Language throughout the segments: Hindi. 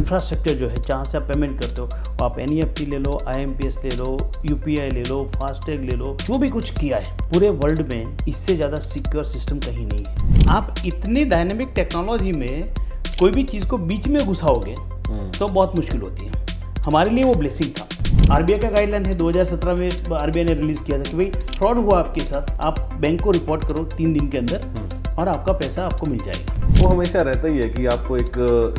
इंफ्रास्ट्रक्चर जो है जहाँ से आप पेमेंट करते हो, आप NEFT ले लो, IMPS ले लो, UPI ले लो, फास्टैग ले लो, जो भी कुछ किया है पूरे वर्ल्ड में इससे ज़्यादा सिक्योर सिस्टम कहीं नहीं है। आप इतनी डायनेमिक टेक्नोलॉजी में कोई भी चीज़ को बीच में घुसाओगे तो बहुत मुश्किल होती है। हमारे लिए वो ब्लेसिंग था। RBI का गाइडलाइन है 2017 में RBI ने रिलीज़ किया था कि भाई फ्रॉड हुआ आपके साथ, आप बैंक को रिपोर्ट करो 3 दिन के अंदर और आपका पैसा आपको मिल जाएगा। वो हमेशा रहता ही है कि आपको एक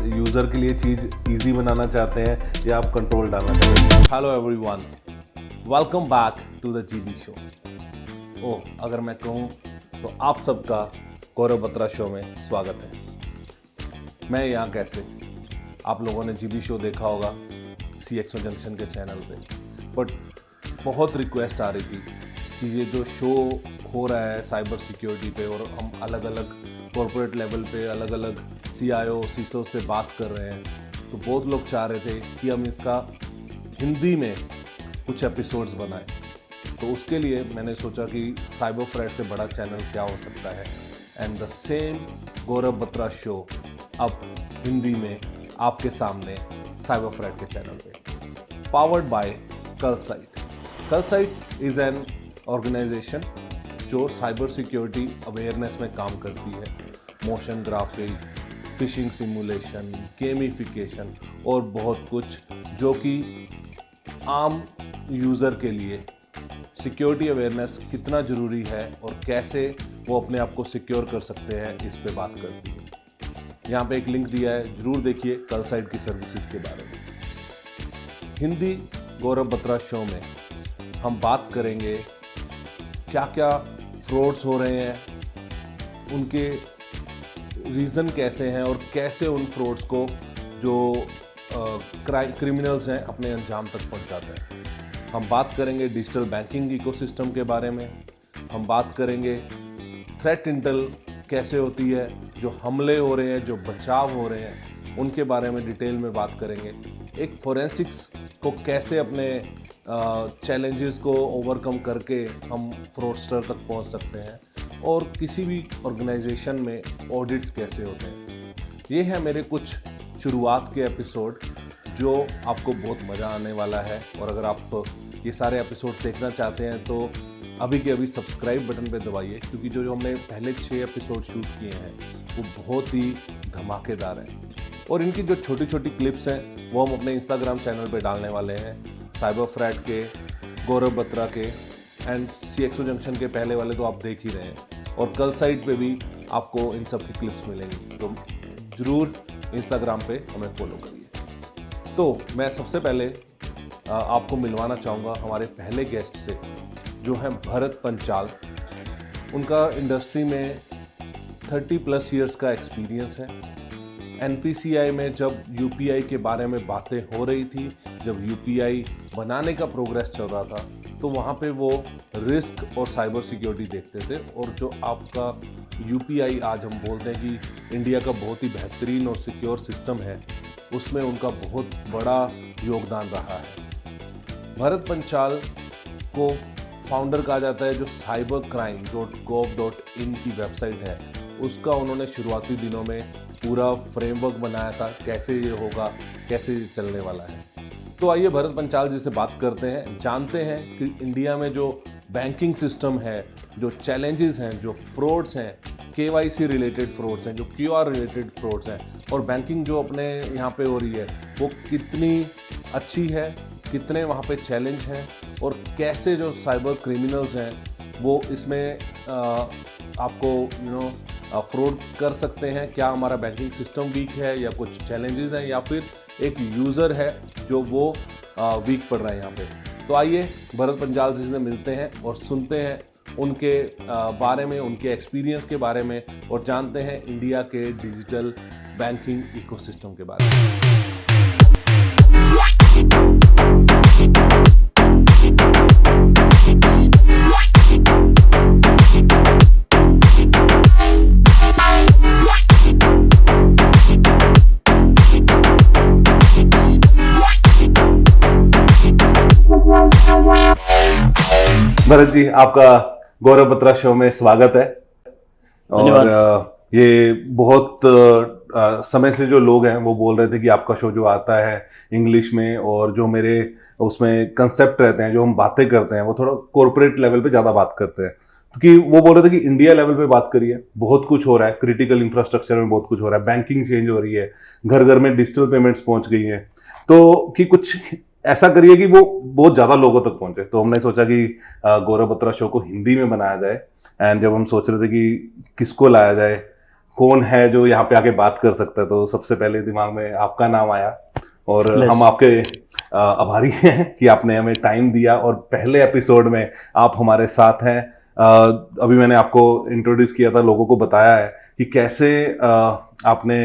यूज़र के लिए चीज़ इजी बनाना चाहते हैं या आप कंट्रोल डालना चाहते हैं। Hello everyone, welcome back to the GB show. Oh, अगर मैं कहूँ तो आप सबका गौरव बत्रा शो में स्वागत है। मैं यहाँ कैसे, आप लोगों ने जीबी शो देखा होगा CXO जंक्शन के चैनल पे, बट बहुत रिक्वेस्ट आ रही थी कि ये जो शो हो रहा है साइबर सिक्योरिटी पे और हम अलग अलग कॉर्पोरेट लेवल पे अलग अलग CIO CISO से बात कर रहे हैं, तो बहुत लोग चाह रहे थे कि हम इसका हिंदी में कुछ एपिसोड्स बनाएं। तो उसके लिए मैंने सोचा कि साइबर फ्रेड से बड़ा चैनल क्या हो सकता है, and the same Gaurav Batra show अब हिंदी में आपके सामने साइबर फ्रेड के चैनल पे, पावर्ड बाय कलसाइट। कलसाइट इज़ एन ऑर्गेनाइजेशन जो साइबर सिक्योरिटी अवेयरनेस में काम करती है। Motion graphic, phishing simulation, gamification और बहुत कुछ जो कि आम यूज़र के लिए सिक्योरिटी अवेयरनेस कितना ज़रूरी है और कैसे वो अपने आप को सिक्योर कर सकते हैं, इस पे बात करती है। यहाँ पे एक लिंक दिया है, ज़रूर देखिए कलसाइट की सर्विसेज के बारे में। हिंदी गौरव बत्रा शो में हम बात करेंगे क्या क्या फ्रॉड्स हो रहे हैं, उनके रीज़न कैसे हैं और कैसे उन फ्रॉड्स को जो क्रिमिनल्स हैं अपने अंजाम तक पहुंचाते हैं। हम बात करेंगे डिजिटल बैंकिंग इकोसिस्टम के बारे में, हम बात करेंगे थ्रेट इंटेल कैसे होती है, जो हमले हो रहे हैं, जो बचाव हो रहे हैं, उनके बारे में डिटेल में बात करेंगे। एक फोरेंसिक्स को कैसे अपने चैलेंजेस को ओवरकम करके हम फ्रॉडस्टर तक पहुंच सकते हैं, और किसी भी ऑर्गेनाइजेशन में ऑडिट्स कैसे होते हैं। ये है मेरे कुछ शुरुआत के एपिसोड जो आपको बहुत मज़ा आने वाला है। और अगर आप ये सारे एपिसोड देखना चाहते हैं तो अभी के अभी सब्सक्राइब बटन पे दबाइए, क्योंकि जो हमने पहले 6 एपिसोड शूट किए हैं वो बहुत ही धमाकेदार हैं। और इनकी जो छोटी छोटी क्लिप्स हैं वो हम अपने इंस्टाग्राम चैनल पे डालने वाले हैं, साइबर फ्रेड के, गौरव बत्रा के एंड CXO जंक्शन के पहले वाले तो आप देख ही रहे हैं, और कलसाइट पे भी आपको इन सब की क्लिप्स मिलेंगी। तो ज़रूर इंस्टाग्राम पे हमें फॉलो करिए। तो मैं सबसे पहले आपको मिलवाना चाहूँगा हमारे पहले गेस्ट से, जो हैं भरत पंचाल। उनका इंडस्ट्री में 30+ ईयर्स का एक्सपीरियंस है। NPCI में जब UPI के बारे में बातें हो रही थी, जब UPI बनाने का प्रोग्रेस चल रहा था, तो वहाँ पे वो रिस्क और साइबर सिक्योरिटी देखते थे। और जो आपका UPI आज हम बोलते हैं कि इंडिया का बहुत ही बेहतरीन और सिक्योर सिस्टम है, उसमें उनका बहुत बड़ा योगदान रहा है। भरत पंचाल को फाउंडर कहा जाता है, जो cybercrime.gov.in की वेबसाइट है, उसका उन्होंने शुरुआती दिनों में पूरा फ्रेमवर्क बनाया था, कैसे ये होगा, कैसे ये चलने वाला है। तो आइए भरत पंचाल जी से बात करते हैं, जानते हैं कि इंडिया में जो बैंकिंग सिस्टम है, जो चैलेंजेस हैं, जो फ्रॉड्स हैं, KYC रिलेटेड फ्रॉड्स हैं, जो QR रिलेटेड फ्रॉड्स हैं, और बैंकिंग जो अपने यहाँ पे हो रही है वो कितनी अच्छी है, कितने वहाँ पे चैलेंज हैं, और कैसे जो साइबर क्रिमिनल्स हैं वो इसमें आपको फ्रॉड कर सकते हैं। क्या हमारा बैंकिंग सिस्टम वीक है, या कुछ चैलेंजेस हैं, या फिर एक यूज़र है जो वो वीक पड़ रहा है यहाँ पे। तो आइए भरत पंचाल जी से मिलते हैं और सुनते हैं उनके बारे में, उनके एक्सपीरियंस के बारे में, और जानते हैं इंडिया के डिजिटल बैंकिंग इकोसिस्टम के बारे में। भरत जी, आपका गौरव बत्रा शो में स्वागत है। और ये बहुत समय से जो लोग हैं वो बोल रहे थे कि आपका शो जो आता है इंग्लिश में, और जो मेरे उसमें कंसेप्ट रहते हैं, जो हम बातें करते हैं, वो थोड़ा कॉर्पोरेट लेवल पे ज़्यादा बात करते हैं। तो कि वो बोल रहे थे कि इंडिया लेवल पे बात करिए, बहुत कुछ हो रहा है, क्रिटिकल इंफ्रास्ट्रक्चर में बहुत कुछ हो रहा है, बैंकिंग चेंज हो रही है, घर घर में डिजिटल पेमेंट्स पहुंच गई हैं, तो कि कुछ ऐसा करिए कि वो बहुत ज़्यादा लोगों तक पहुंचे। तो हमने सोचा कि गौरव बत्रा शो को हिंदी में बनाया जाए। एंड जब हम सोच रहे थे कि किसको लाया जाए, कौन है जो यहाँ पे आके बात कर सकता है, तो सबसे पहले दिमाग में आपका नाम आया। और हम आपके आभारी हैं कि आपने हमें टाइम दिया और पहले एपिसोड में आप हमारे साथ हैं। अभी मैंने आपको इंट्रोड्यूस किया था, लोगों को बताया है कि कैसे आपने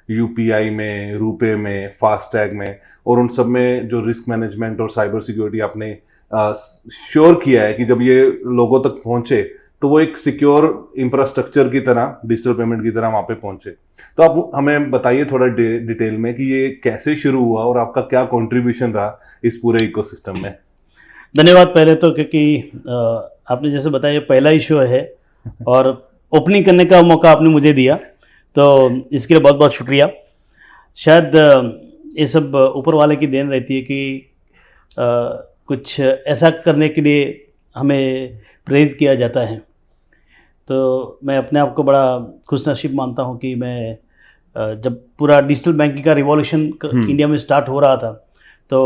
यूपीआई में, रुपे में, फास्टैग में और उन सब में जो रिस्क मैनेजमेंट और साइबर सिक्योरिटी आपने श्योर किया है कि जब ये लोगों तक पहुंचे तो वो एक सिक्योर इंफ्रास्ट्रक्चर की तरह, डिजिटल पेमेंट की तरह वहाँ पे पहुंचे। तो आप हमें बताइए थोड़ा डिटेल में कि ये कैसे शुरू हुआ और आपका क्या कंट्रीब्यूशन रहा इस पूरे इकोसिस्टम में। धन्यवाद पहले तो, क्योंकि आपने जैसे बताया ये पहला ही शो है और ओपनिंग करने का मौका आपने मुझे दिया, तो इसके लिए बहुत बहुत शुक्रिया। शायद ये सब ऊपर वाले की देन रहती है कि कुछ ऐसा करने के लिए हमें प्रेरित किया जाता है। तो मैं अपने आप को बड़ा खुशनसीब मानता हूँ कि मैं जब पूरा डिजिटल बैंकिंग का रिवॉल्यूशन इंडिया में स्टार्ट हो रहा था तो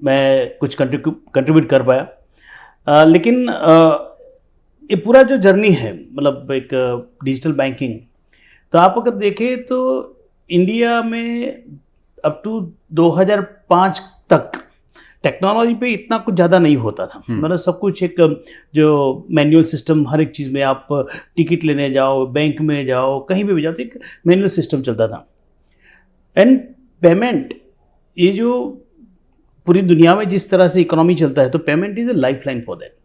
मैं कुछ कंट्रीब्यूट कर पाया। लेकिन ये पूरा जो जर्नी है, मतलब एक डिजिटल बैंकिंग, तो आप अगर देखें तो इंडिया में अप टू 2005 तक टेक्नोलॉजी पे इतना कुछ ज़्यादा नहीं होता था। मतलब सब कुछ एक जो मैनुअल सिस्टम, हर एक चीज़ में आप टिकट लेने जाओ, बैंक में जाओ, कहीं भी जाओ तो एक मैनुअल सिस्टम चलता था। एंड पेमेंट, ये जो पूरी दुनिया में जिस तरह से इकोनॉमी चलता है, तो payment is a life line for that,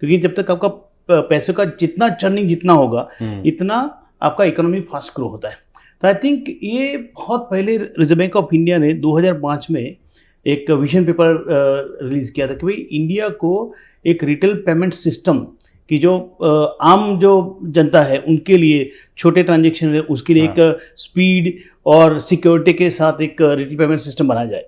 क्योंकि जब तक आपका पैसे का जितना चर्निंग जितना होगा इतना आपका इकोनॉमी फास्ट ग्रो होता है। तो आई थिंक ये बहुत पहले रिजर्व बैंक ऑफ इंडिया ने 2005 में एक विजन पेपर रिलीज़ किया था कि भाई इंडिया को एक रिटेल पेमेंट सिस्टम की जो आम जो जनता है उनके लिए, छोटे ट्रांजेक्शन है उसके लिए एक स्पीड और सिक्योरिटी के साथ एक रिटेल पेमेंट सिस्टम बनाया जाए।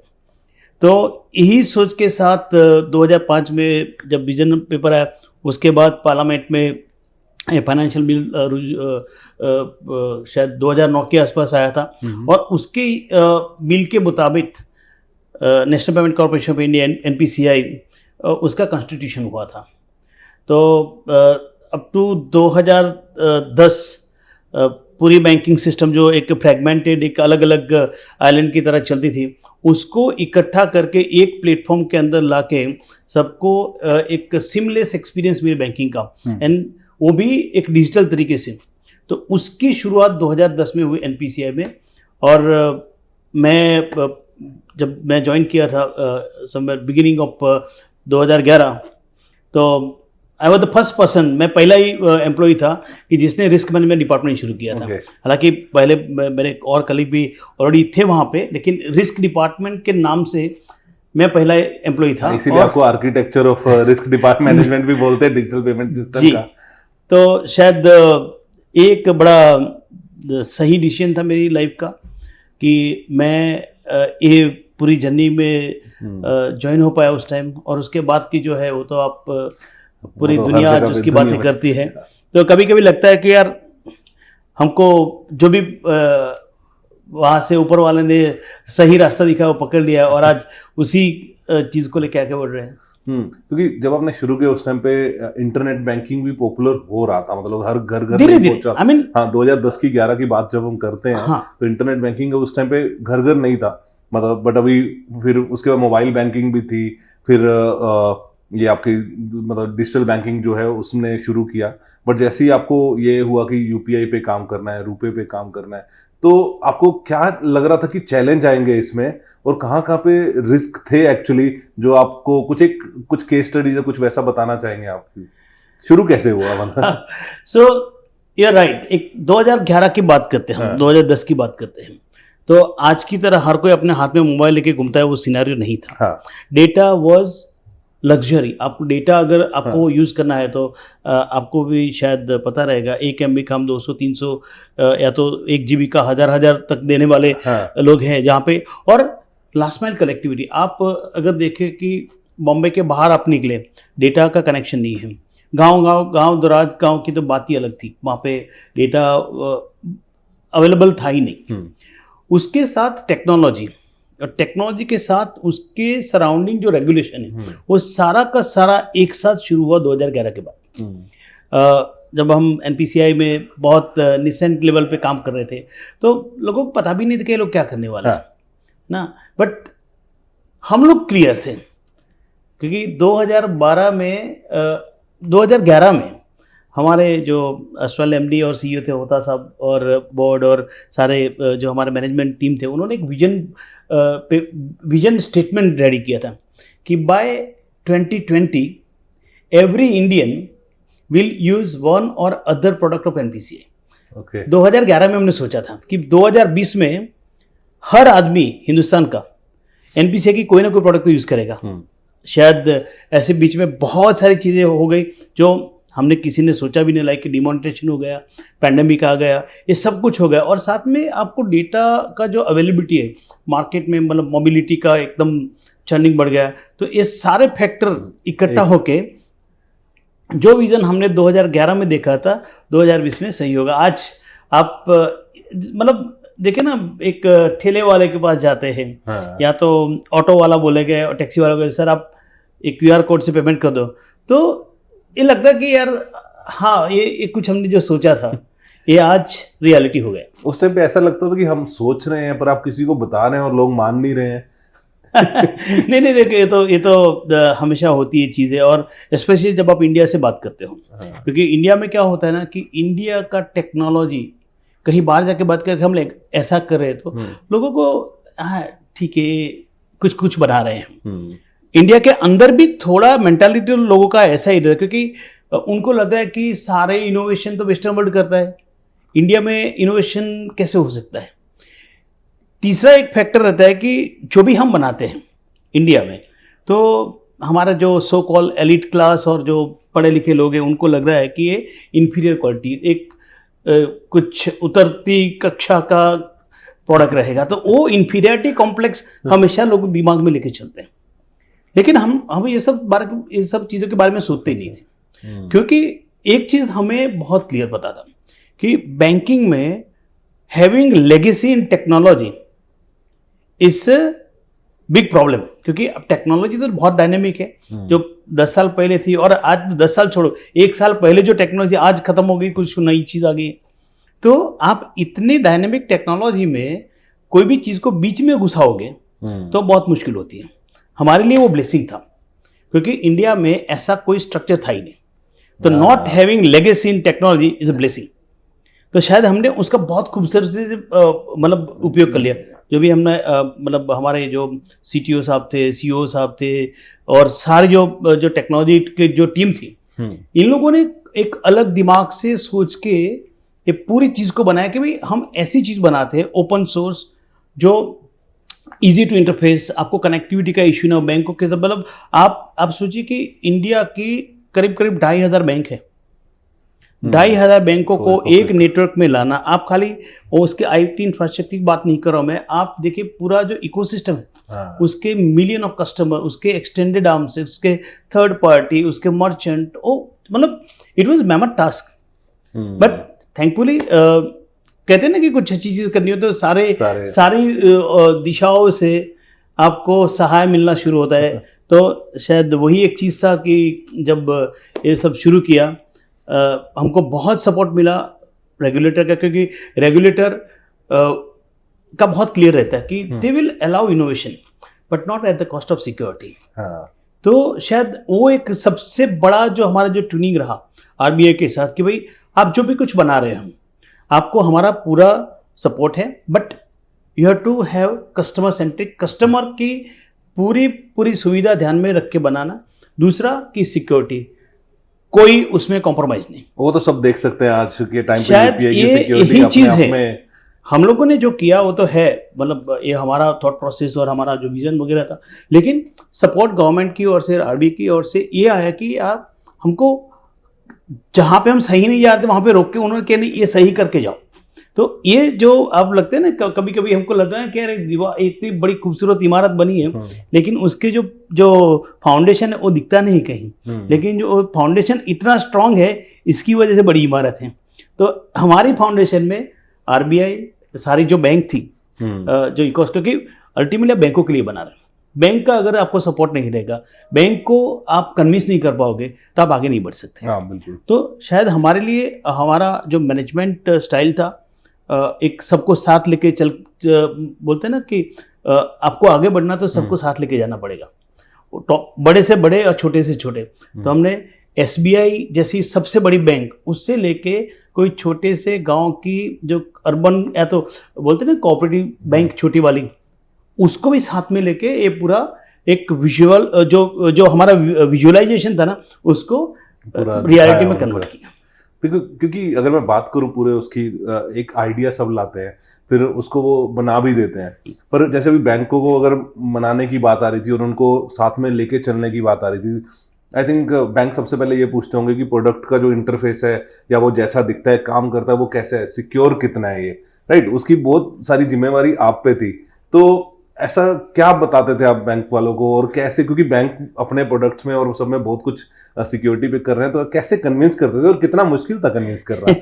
तो यही सोच के साथ 2005 में जब विजन पेपर आया, उसके बाद पार्लियामेंट में फाइनेंशियल बिल शायद 2009 के आसपास आया था, और उसके बिल के मुताबिक national payment corporation of India NPCI उसका कॉन्स्टिट्यूशन हुआ था। तो अप टू 2010 पूरी बैंकिंग सिस्टम जो एक फ्रेगमेंटेड, एक अलग अलग आइलैंड की तरह चलती थी, उसको इकट्ठा करके एक प्लेटफॉर्म के अंदर लाके सबको एक सिमलेस एक्सपीरियंस मिले बैंकिंग का, एंड वो भी एक डिजिटल तरीके से। तो उसकी शुरुआत 2010 में हुई NPCI में, और जब मैं ज्वाइन किया था समवेयर बिगिनिंग ऑफ 2011, तो I was the first person, मैं पहला ही एम्प्लॉय था कि जिसने रिस्क मैनेजमेंट डिपार्टमेंट शुरू किया था। हालांकि पहले मेरे और कलीग भी ऑलरेडी थे वहाँ पे, लेकिन रिस्क डिपार्टमेंट के नाम से मैं पहला एम्प्लॉय था। इसीलिए आपको आर्किटेक्चर ऑफ रिस्क मैनेजमेंट भी बोलते हैं डिजिटल पेमेंट सिस्टम का। तो शायद एक बड़ा सही डिसीजन था मेरी लाइफ का कि मैं ये पूरी जर्नी में ज्वाइन हो पाया उस टाइम। और उसके बाद की जो है वो तो आप पूरी दुनिया आज उसकी बातें करती है। तो कभी कभी लगता है कि यार हमको जो भी वहाँ से ऊपर वाले ने सही रास्ता दिखा वो पकड़ लिया, और आज उसी चीज़ को लेके आगे बढ़ रहे हैं। क्योंकि जब आपने शुरू किया उस टाइम पे इंटरनेट बैंकिंग भी पॉपुलर हो रहा था, मतलब हर घर घर धीरे धीरे, आई मीन 2010 की 11 की बात जब हम करते हैं तो इंटरनेट बैंकिंग उस टाइम पे घर घर नहीं था, मतलब बट अभी फिर उसके बाद मोबाइल बैंकिंग भी थी, फिर ये आपकी मतलब डिजिटल बैंकिंग जो है उसने शुरू किया। बट जैसे ही आपको ये हुआ कि यूपीआई पे काम करना है, रुपए पे काम करना है, तो आपको क्या लग रहा था कि चैलेंज आएंगे इसमें, और कहाँ पे रिस्क थे एक्चुअली, जो आपको कुछ केस स्टडी या कुछ वैसा बताना चाहेंगे आपकी? शुरू कैसे हुआ मतलब? सो यू आर राइट, एक 2011 की बात करते हैं हम, 2010 की बात करते हैं, तो आज की तरह हर कोई अपने हाथ में मोबाइल लेके घूमता है, वो सिनेरियो नहीं था। Data was luxury. आपको डेटा अगर आपको यूज़ करना है तो आपको भी शायद पता रहेगा, 1 MB का हम 200 300 या तो 1 GB का हज़ार तक देने वाले लोग हैं जहाँ पे। और लास्ट माइल कनेक्टिविटी, आप अगर देखें कि बॉम्बे के बाहर आप निकले, डेटा का कनेक्शन नहीं है। गांव दराज गांव की तो बात ही अलग थी, वहाँ पे डेटा अवेलेबल था ही नहीं। उसके साथ टेक्नोलॉजी, और टेक्नोलॉजी के साथ उसके सराउंडिंग जो रेगुलेशन है वो सारा का सारा एक साथ शुरू हुआ 2011 के बाद। जब हम NPCI में बहुत निसेंट लेवल पे काम कर रहे थे तो लोगों को पता भी नहीं था कि ये लोग क्या करने वाले हैं ना, बट हम लोग क्लियर थे क्योंकि 2011 में हमारे जो असफल MD और CEO थे, होता साहब, और बोर्ड और सारे जो हमारे मैनेजमेंट टीम थे, उन्होंने एक विजन स्टेटमेंट रेडी किया था कि by 2020 every Indian will use one और अदर प्रोडक्ट ऑफ NPCI। 2011 में हमने सोचा था कि 2020 में हर आदमी हिंदुस्तान का NPCI की कोई ना कोई प्रोडक्ट तो यूज़ करेगा। शायद ऐसे बीच में बहुत सारी चीज़ें हो गई जो हमने किसी ने सोचा भी नहीं, लाइक डिमोनेटाइजेशन हो गया, पैंडेमिक आ गया, ये सब कुछ हो गया। और साथ में आपको डेटा का जो अवेलेबिलिटी है मार्केट में, मतलब मोबिलिटी का एकदम चर्निंग बढ़ गया। तो ये सारे फैक्टर इकट्ठा होके जो विज़न हमने 2011 में देखा था 2020 में सही होगा। आज आप मतलब देखिए ना, एक ठेले वाले के पास जाते हैं या तो ऑटो वाला बोलेगा और टैक्सी वाला बोलेगा सर आप एक QR कोड से पेमेंट कर दो, तो ये लगता है कि यार हाँ ये कुछ हमने जो सोचा था ये आज रियलिटी हो गया। उस टाइम पे ऐसा लगता था कि हम सोच रहे हैं पर आप किसी को बता रहे हैं और लोग मान नहीं रहे हैं। नहीं देखो, ये तो हमेशा होती है चीज़ें, और स्पेशली जब आप इंडिया से बात करते हो, क्योंकि इंडिया में क्या होता है ना कि इंडिया का टेक्नोलॉजी, कहीं बाहर जाके बात करके हम लोग ऐसा कर रहे हैं तो लोगों को हाँ ठीक है कुछ बना रहे हैं। इंडिया के अंदर भी थोड़ा मेंटालिटी लोगों का ऐसा ही रहता है, क्योंकि उनको लगता है कि सारे इनोवेशन तो वेस्टर्न वर्ल्ड करता है, इंडिया में इनोवेशन कैसे हो सकता है। तीसरा एक फैक्टर रहता है कि जो भी हम बनाते हैं इंडिया में, तो हमारा जो सो कॉल एलिट क्लास और जो पढ़े लिखे लोग हैं उनको लग रहा है कि ये इन्फीरियर क्वालिटी, एक कुछ उतरती कक्षा का प्रोडक्ट रहेगा, तो वो इन्फीरियरिटी कॉम्प्लेक्स हमेशा लोग दिमाग में लेके चलते हैं। लेकिन हम ये सब चीज़ों के बारे में सोचते ही नहीं थे, क्योंकि एक चीज़ हमें बहुत क्लियर पता था कि बैंकिंग में having legacy in technology is big problem, क्योंकि अब टेक्नोलॉजी तो बहुत डायनेमिक है। जो 10 साल पहले थी और आज 10 साल छोड़ो, 1 साल पहले जो टेक्नोलॉजी आज खत्म हो गई, कुछ नई चीज़ आ गई। तो आप इतनी डायनेमिक टेक्नोलॉजी में कोई भी चीज़ को बीच में घुसाओगे तो बहुत मुश्किल होती है। हमारे लिए वो ब्लेसिंग था, क्योंकि इंडिया में ऐसा कोई स्ट्रक्चर था ही नहीं। तो not having legacy in technology is a blessing. तो शायद हमने उसका बहुत खूबसूरती से मतलब उपयोग कर लिया। जो भी हमने मतलब हमारे जो CTO साहब थे, CEO साहब थे, और सारे जो टेक्नोलॉजी के जो टीम थी, इन लोगों ने एक अलग दिमाग से सोच के ये पूरी चीज़ को बनाया कि भाई हम ऐसी चीज़ बनाते हैं ओपन सोर्स, जो इजी टू इंटरफेस, आपको कनेक्टिविटी का इश्यू ना, बैंकों के मतलब आप सोचिए कि इंडिया की करीब 2,500 बैंक है। 2,500 बैंकों को एक नेटवर्क में लाना, आप खाली उसके IT इंफ्रास्ट्रक्चर की बात नहीं कर रहा हूँ मैं, आप देखिए पूरा जो इकोसिस्टम है उसके मिलियन ऑफ कस्टमर, उसके एक्सटेंडेड आर्म्स, उसके थर्ड पार्टी, उसके मर्चेंट, मतलब it was mammoth task. But thankfully कहते हैं ना कि कुछ अच्छी चीज़ करनी हो तो सारी दिशाओं से आपको सहाय मिलना शुरू होता है। तो शायद वही एक चीज़ था कि जब ये सब शुरू किया, हमको बहुत सपोर्ट मिला रेगुलेटर का, क्योंकि रेगुलेटर का बहुत क्लियर रहता है कि they will allow innovation but not at the cost of security. तो शायद वो एक सबसे बड़ा जो हमारा जो ट्यूनिंग रहा RBI के साथ कि भाई आप जो भी कुछ बना रहे हैं आपको हमारा पूरा सपोर्ट है, but you have to have customer centric, customer की पूरी सुविधा ध्यान में रख के बनाना। दूसरा कि सिक्योरिटी, कोई उसमें कॉम्प्रोमाइज नहीं। वो तो सब देख सकते हैं आज के टाइम पे, शायद UPI की ये सिक्योरिटी यही चीज अपने है। आप में हम लोगों ने जो किया वो तो है, मतलब ये हमारा थॉट प्रोसेस और हमारा जो विजन वगैरह था, लेकिन सपोर्ट गवर्नमेंट की ओर से, आरबीआई की ओर से ये आया कि यार हमको जहाँ पे हम सही नहीं जा रहे थे वहाँ पे रोक के उन्होंने कहा नहीं ये सही करके जाओ। तो ये जो अब लगते हैं ना, कभी कभी हमको लगता है कि यार दीवार इतनी बड़ी खूबसूरत इमारत बनी है, लेकिन उसके जो जो फाउंडेशन है वो दिखता नहीं कहीं, लेकिन जो फाउंडेशन इतना स्ट्रांग है इसकी वजह से बड़ी इमारत है। तो हमारी फाउंडेशन में आरबीआई, सारी जो बैंक थी, जो इकोस, क्योंकि अल्टीमेटली बैंकों के लिए बना रहे हैं। बैंक का अगर आपको सपोर्ट नहीं रहेगा, बैंक को आप कन्विंस नहीं कर पाओगे तो आप आगे नहीं बढ़ सकते। हाँ बिल्कुल। तो शायद हमारे लिए हमारा जो मैनेजमेंट स्टाइल था, एक सबको साथ लेके चल, बोलते हैं ना कि आपको आगे बढ़ना तो सबको साथ लेके जाना पड़ेगा, तो बड़े से बड़े और छोटे से छोटे। तो हमने एसबीआई जैसी सबसे बड़ी बैंक, उससे लेके कोई छोटे से गांव की जो अर्बन या तो बोलते हैं ना कोऑपरेटिव बैंक छोटी वाली, उसको भी साथ में लेके ये पूरा एक विजुअल जो हमारा विजुअलाइजेशन था ना, उसको रियलिटी में कन्वर्ट किया। क्योंकि अगर मैं बात करूं पूरे उसकी, एक आइडिया सब लाते हैं, फिर उसको वो बना भी देते हैं, पर जैसे अभी बैंकों को अगर मनाने की बात आ रही थी और उनको साथ में लेके चलने की बात आ रही थी, आई थिंक बैंक सबसे पहले ये पूछते होंगे कि प्रोडक्ट का जो इंटरफेस है या वो जैसा दिखता है, काम करता है, वो कैसा है, सिक्योर कितना है ये, राइट? उसकी बहुत सारी जिम्मेवारी आप पे थी। तो ऐसा क्या बताते थे आप बैंक वालों को, और कैसे, क्योंकि बैंक अपने प्रोडक्ट्स में और सब में बहुत कुछ सिक्योरिटी पे कर रहे हैं, तो कैसे कन्विंस करते थे और कितना मुश्किल था कन्विंस करना?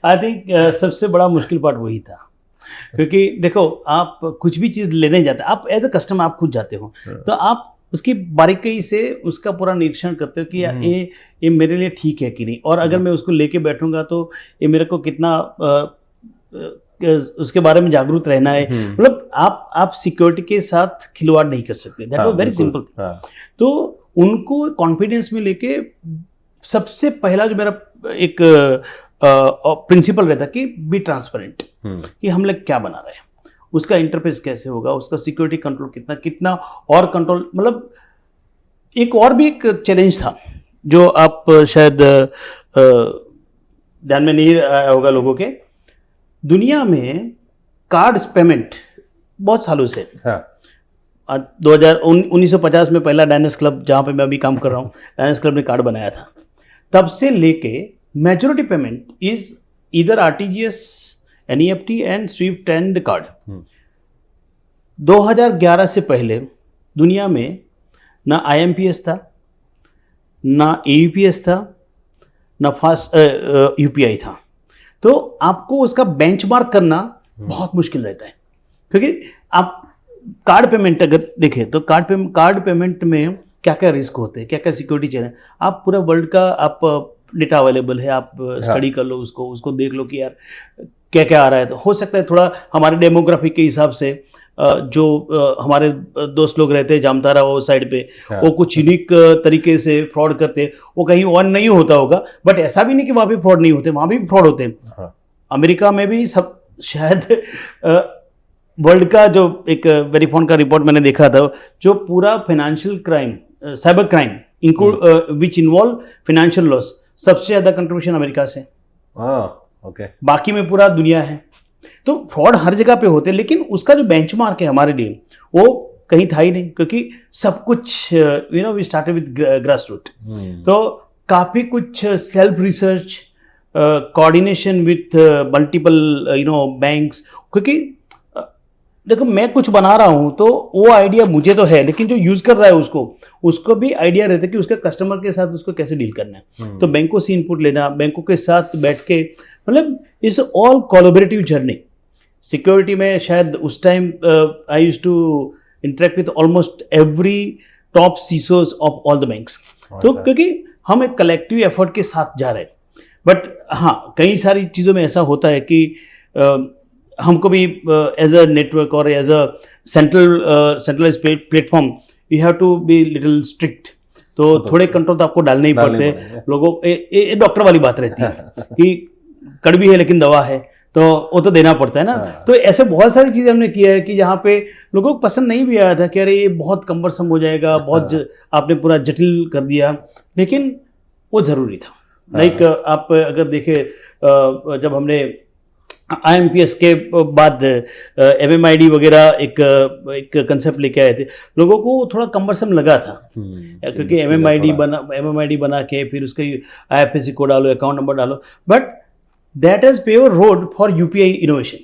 आई थिंक सबसे बड़ा मुश्किल पार्ट वही था, क्योंकि देखो आप कुछ भी चीज़ लेने जाते हैं, आप एज अ कस्टमर आप खुद जाते हो, तो आप उसकी बारीकी से उसका पूरा निरीक्षण करते हो कि यार ये मेरे लिए ठीक है कि नहीं, और अगर मैं उसको लेके बैठूंगा तो ये मेरे को कितना उसके बारे में जागरूक रहना है। मतलब आप सिक्योरिटी के साथ खिलवाड़ नहीं कर सकते, दैट वाज वेरी सिंपल। तो उनको कॉन्फिडेंस में लेके सबसे पहला जो मेरा एक प्रिंसिपल रहता कि बी ट्रांसपेरेंट, कि हम लोग क्या बना रहे हैं, उसका इंटरफेस कैसे होगा, उसका सिक्योरिटी कंट्रोल कितना और कंट्रोल, मतलब एक और भी एक चैलेंज था जो आप शायद ध्यान में नहीं आया होगा लोगों के। दुनिया में कार्ड पेमेंट बहुत सालों से, 1950 में पहला डायनेस क्लब, जहाँ पे मैं अभी काम कर रहा हूँ, डायनेस क्लब ने कार्ड बनाया था, तब से लेके majority payment is either RTGS, NEFT and Swift and card. 2011 से पहले दुनिया में ना आईएमपीएस था, ना एयूपीएस था, ना फास्ट यूपीआई था। तो आपको उसका बेंचमार्क करना बहुत मुश्किल रहता है, क्योंकि आप कार्ड पेमेंट अगर देखें तो कार्ड पेमेंट में क्या क्या रिस्क होते हैं, क्या क्या सिक्योरिटी चाहिए, आप पूरा वर्ल्ड का आप डेटा अवेलेबल है, आप स्टडी कर लो, उसको देख लो कि यार क्या क्या आ रहा है। तो हो सकता है थोड़ा हमारे डेमोग्राफिक के हिसाब से जो हमारे दोस्त लोग रहते हैं जामतारा वो साइड पे, वो कुछ यूनिक तरीके से फ्रॉड करते हैं, वो कहीं और नहीं होता होगा, बट ऐसा भी नहीं कि वहाँ भी फ्रॉड नहीं होते, वहाँ भी फ्रॉड होते हैं। अमेरिका में भी सब, शायद वर्ल्ड का जो एक वेरीफॉन का रिपोर्ट मैंने देखा था, जो पूरा financial crime, cyber crime include which involve financial loss, सबसे ज़्यादा कंट्रीब्यूशन अमेरिका से, बाकी में पूरा दुनिया है। तो फ्रॉड हर जगह पे होते हैं, लेकिन उसका जो बेंचमार्क है हमारे लिए वो कहीं था ही नहीं, क्योंकि सब कुछ we started with grass root. तो काफ़ी कुछ self research, coordination with multiple banks, क्योंकि देखो मैं कुछ बना रहा हूँ तो वो आइडिया मुझे तो है, लेकिन जो यूज़ कर रहा है उसको भी आइडिया रहता है कि उसके कस्टमर के साथ उसको कैसे डील करना है। तो बैंकों से इनपुट लेना, बैंकों के साथ बैठ के, मतलब it's all collaborative journey. Security में शायद उस time I used to interact with almost every top CISOs of all the banks. तो क्योंकि हम एक कलेक्टिव एफर्ट के साथ जा रहे हैं, बट हाँ कई सारी चीज़ों में ऐसा होता है कि हमको भी एज अ नेटवर्क और as a centralize platform you have to be little strict. तो थोड़े कंट्रोल तो आपको डालने ही पड़ते हैं। लोगों डॉक्टर वाली बात रहती है कि कड़वी है लेकिन दवा है, तो वो तो देना पड़ता है ना। तो ऐसे बहुत सारी चीज़ें हमने किया है कि जहाँ पे लोगों को पसंद नहीं भी आया था कि अरे ये बहुत कम्बरसम हो जाएगा, बहुत आपने पूरा जटिल कर दिया, लेकिन वो ज़रूरी था। लाइक आप अगर देखें जब हमने IMPS के बाद MMID वगैरह एक कंसेप्ट लेके आए थे, लोगों को थोड़ा कम्बरसम लगा था क्योंकि MMID बना के फिर उसका IFSC कोड डालो, अकाउंट नंबर डालो, but that has paved road for UPI innovation,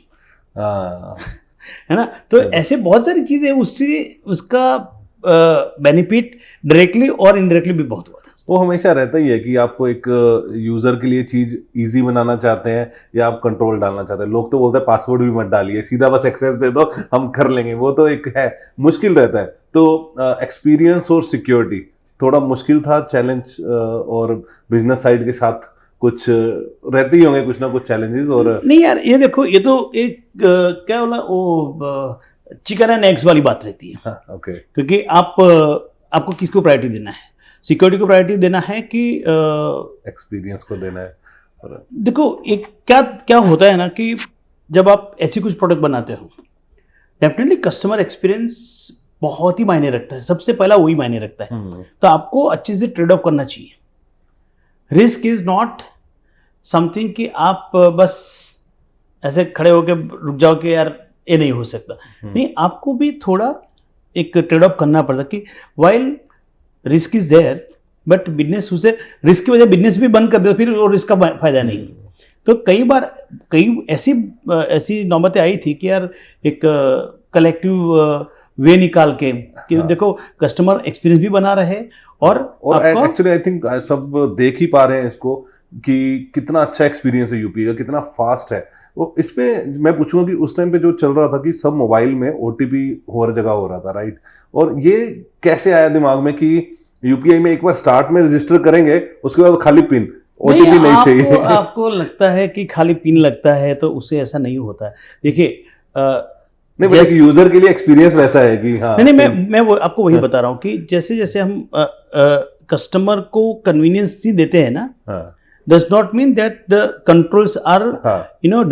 है ना। तो ऐसे बहुत सारी चीज़ें उससे उसका बेनिफिट डायरेक्टली और इनडायरेक्टली भी बहुत हुआ था। वो हमेशा रहता ही है कि आपको एक यूजर के लिए चीज इजी बनाना चाहते हैं या आप कंट्रोल डालना चाहते हैं। लोग तो बोलते हैं पासवर्ड भी मत डालिए, सीधा बस एक्सेस दे दो, हम कर लेंगे। वो तो एक है, मुश्किल रहता है। तो एक्सपीरियंस और सिक्योरिटी थोड़ा मुश्किल था, चैलेंज, और बिजनेस साइड के साथ कुछ रहते ही होंगे कुछ ना कुछ चैलेंजेस। और नहीं यार, ये देखो, ये तो एक क्या बोला वो चिकन एंड एग्स वाली बात रहती है। ओके। क्योंकि आपको किसको प्रायोरिटी देना है? सिक्योरिटी को प्रायोरिटी देना है कि एक्सपीरियंस को देना है? देखो, एक क्या होता है ना कि जब आप ऐसी कुछ प्रोडक्ट बनाते हो, डेफिनेटली कस्टमर एक्सपीरियंस बहुत ही मायने रखता है, सबसे पहला वही मायने रखता है। तो आपको अच्छे से ट्रेड ऑफ करना चाहिए। रिस्क इज नॉट समथिंग कि आप बस ऐसे खड़े होकर रुक जाओ कि यार ये नहीं हो सकता। नहीं, आपको भी थोड़ा एक ट्रेड ऑफ करना पड़ता कि while risk is there, but business उसे रिस्क की वजह बिजनेस भी बंद कर दे, फिर वो रिस्क का फायदा नहीं। तो कई ऐसी नौबतें आई थी कि यार एक कलेक्टिव वे निकाल के कि देखो कस्टमर एक्सपीरियंस भी बना रहे और एक्चुअली आई थिंक सब देख ही पा रहे हैं इसको कि कितना अच्छा एक्सपीरियंस है यूपी का, कितना फास्ट है वो। इस पे मैं पूछूंगा कि उस टाइम पे जो चल रहा था कि सब मोबाइल में OTP हर जगह हो रहा था, राइट? और ये कैसे आया दिमाग में कि यूपीआई में एक बार स्टार्ट में रजिस्टर करेंगे, उसके बाद खाली पिन, OTP नहीं चाहिए? आपको लगता है कि खाली पिन लगता है, तो उससे ऐसा नहीं होता है। देखिए नहीं, बट यूजर के लिए एक्सपीरियंस वैसा है कि हाँ। नहीं, मैं वो आपको वही बता रहा हूँ कि जैसे जैसे हम कस्टमर को कन्वीनियंस ही देते हैं ना, does not mean that the controls are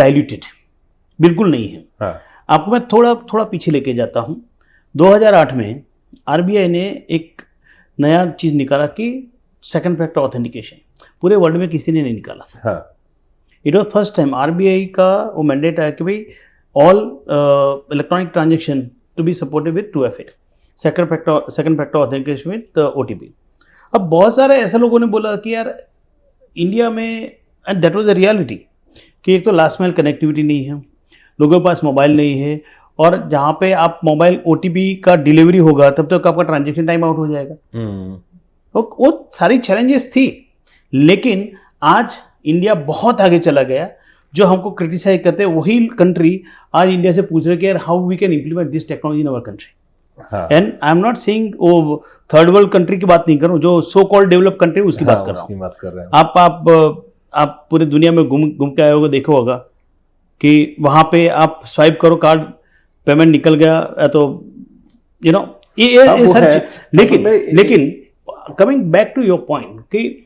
diluted। बिल्कुल नहीं है। आपको मैं थोड़ा पीछे लेके जाता हूँ। 2008 में RBI ने एक नया चीज निकाला कि सेकंड फैक्टर ऑथेंटिकेशन। पूरे वर्ल्ड में किसी ने नहीं निकाला था। It was first time RBI का वो मैंडेट आया कि भाई all electronic transaction to be supported with 2FA, second factor authentication with OTP। अब बहुत सारे ऐसे लोगों ने बोला कि यार इंडिया में, and that was the reality, कि एक तो लास्ट माइल कनेक्टिविटी नहीं है, लोगों के पास मोबाइल नहीं है, और जहाँ पे आप मोबाइल OTP का डिलीवरी होगा तब तक आपका ट्रांजेक्शन टाइम आउट हो जाएगा। वो सारी चैलेंजेस थी, लेकिन आज इंडिया बहुत आगे चला गया। जो हमको क्रिटिसाइज करते हैं वही कंट्री आज इंडिया से पूछ रहे कि यार how we can implement this technology in our country. And I am not saying वो थर्ड वर्ल्ड कंट्री की बात नहीं कर रहा हूँ, जो सो कॉल्ड डेवलप कंट्री उसकी बात कर रहा हूँ। आप पूरे दुनिया में घूम के आए होगा, देखो होगा कि वहाँ पे आप स्वाइप करो, कार्ड पेमेंट निकल गया, तो ये सर। लेकिन coming back to your point कि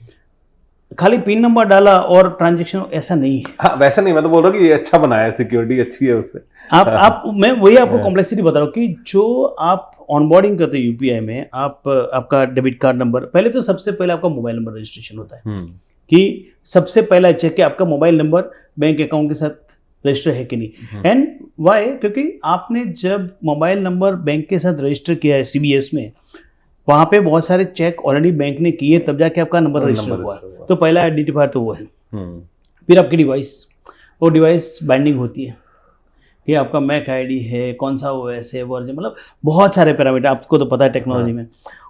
खाली पिन नंबर डाला और ट्रांजेक्शन, ऐसा नहीं है। हाँ, वैसा नहीं, मैं तो बोल रहा हूँ कि ये अच्छा बनाया है, सिक्योरिटी अच्छी है उससे। मैं वही आपको कॉम्प्लेक्सिटी बता रहा हूँ कि जो आप ऑनबोर्डिंग करते हैं यूपीआई में, आपका डेबिट कार्ड नंबर, पहले तो सबसे पहले आपका मोबाइल नंबर रजिस्ट्रेशन होता है कि सबसे पहला चेक कि आपका मोबाइल नंबर बैंक अकाउंट के साथ रजिस्टर है कि नहीं। And why? क्योंकि आपने जब मोबाइल नंबर बैंक के साथ रजिस्टर किया है CBS में, वहाँ पे बहुत सारे चेक ऑलरेडी बैंक ने किए, तब जाके आपका नंबर रजिस्टर हुआ। तो पहला आइडेंटिफायर तो वो है। फिर आपकी डिवाइस, वो डिवाइस बाइंडिंग होती है कि आपका मैक ID है, कौन सा OS है, वर्जन, मतलब बहुत सारे पैरामीटर, आपको तो पता है टेक्नोलॉजी में।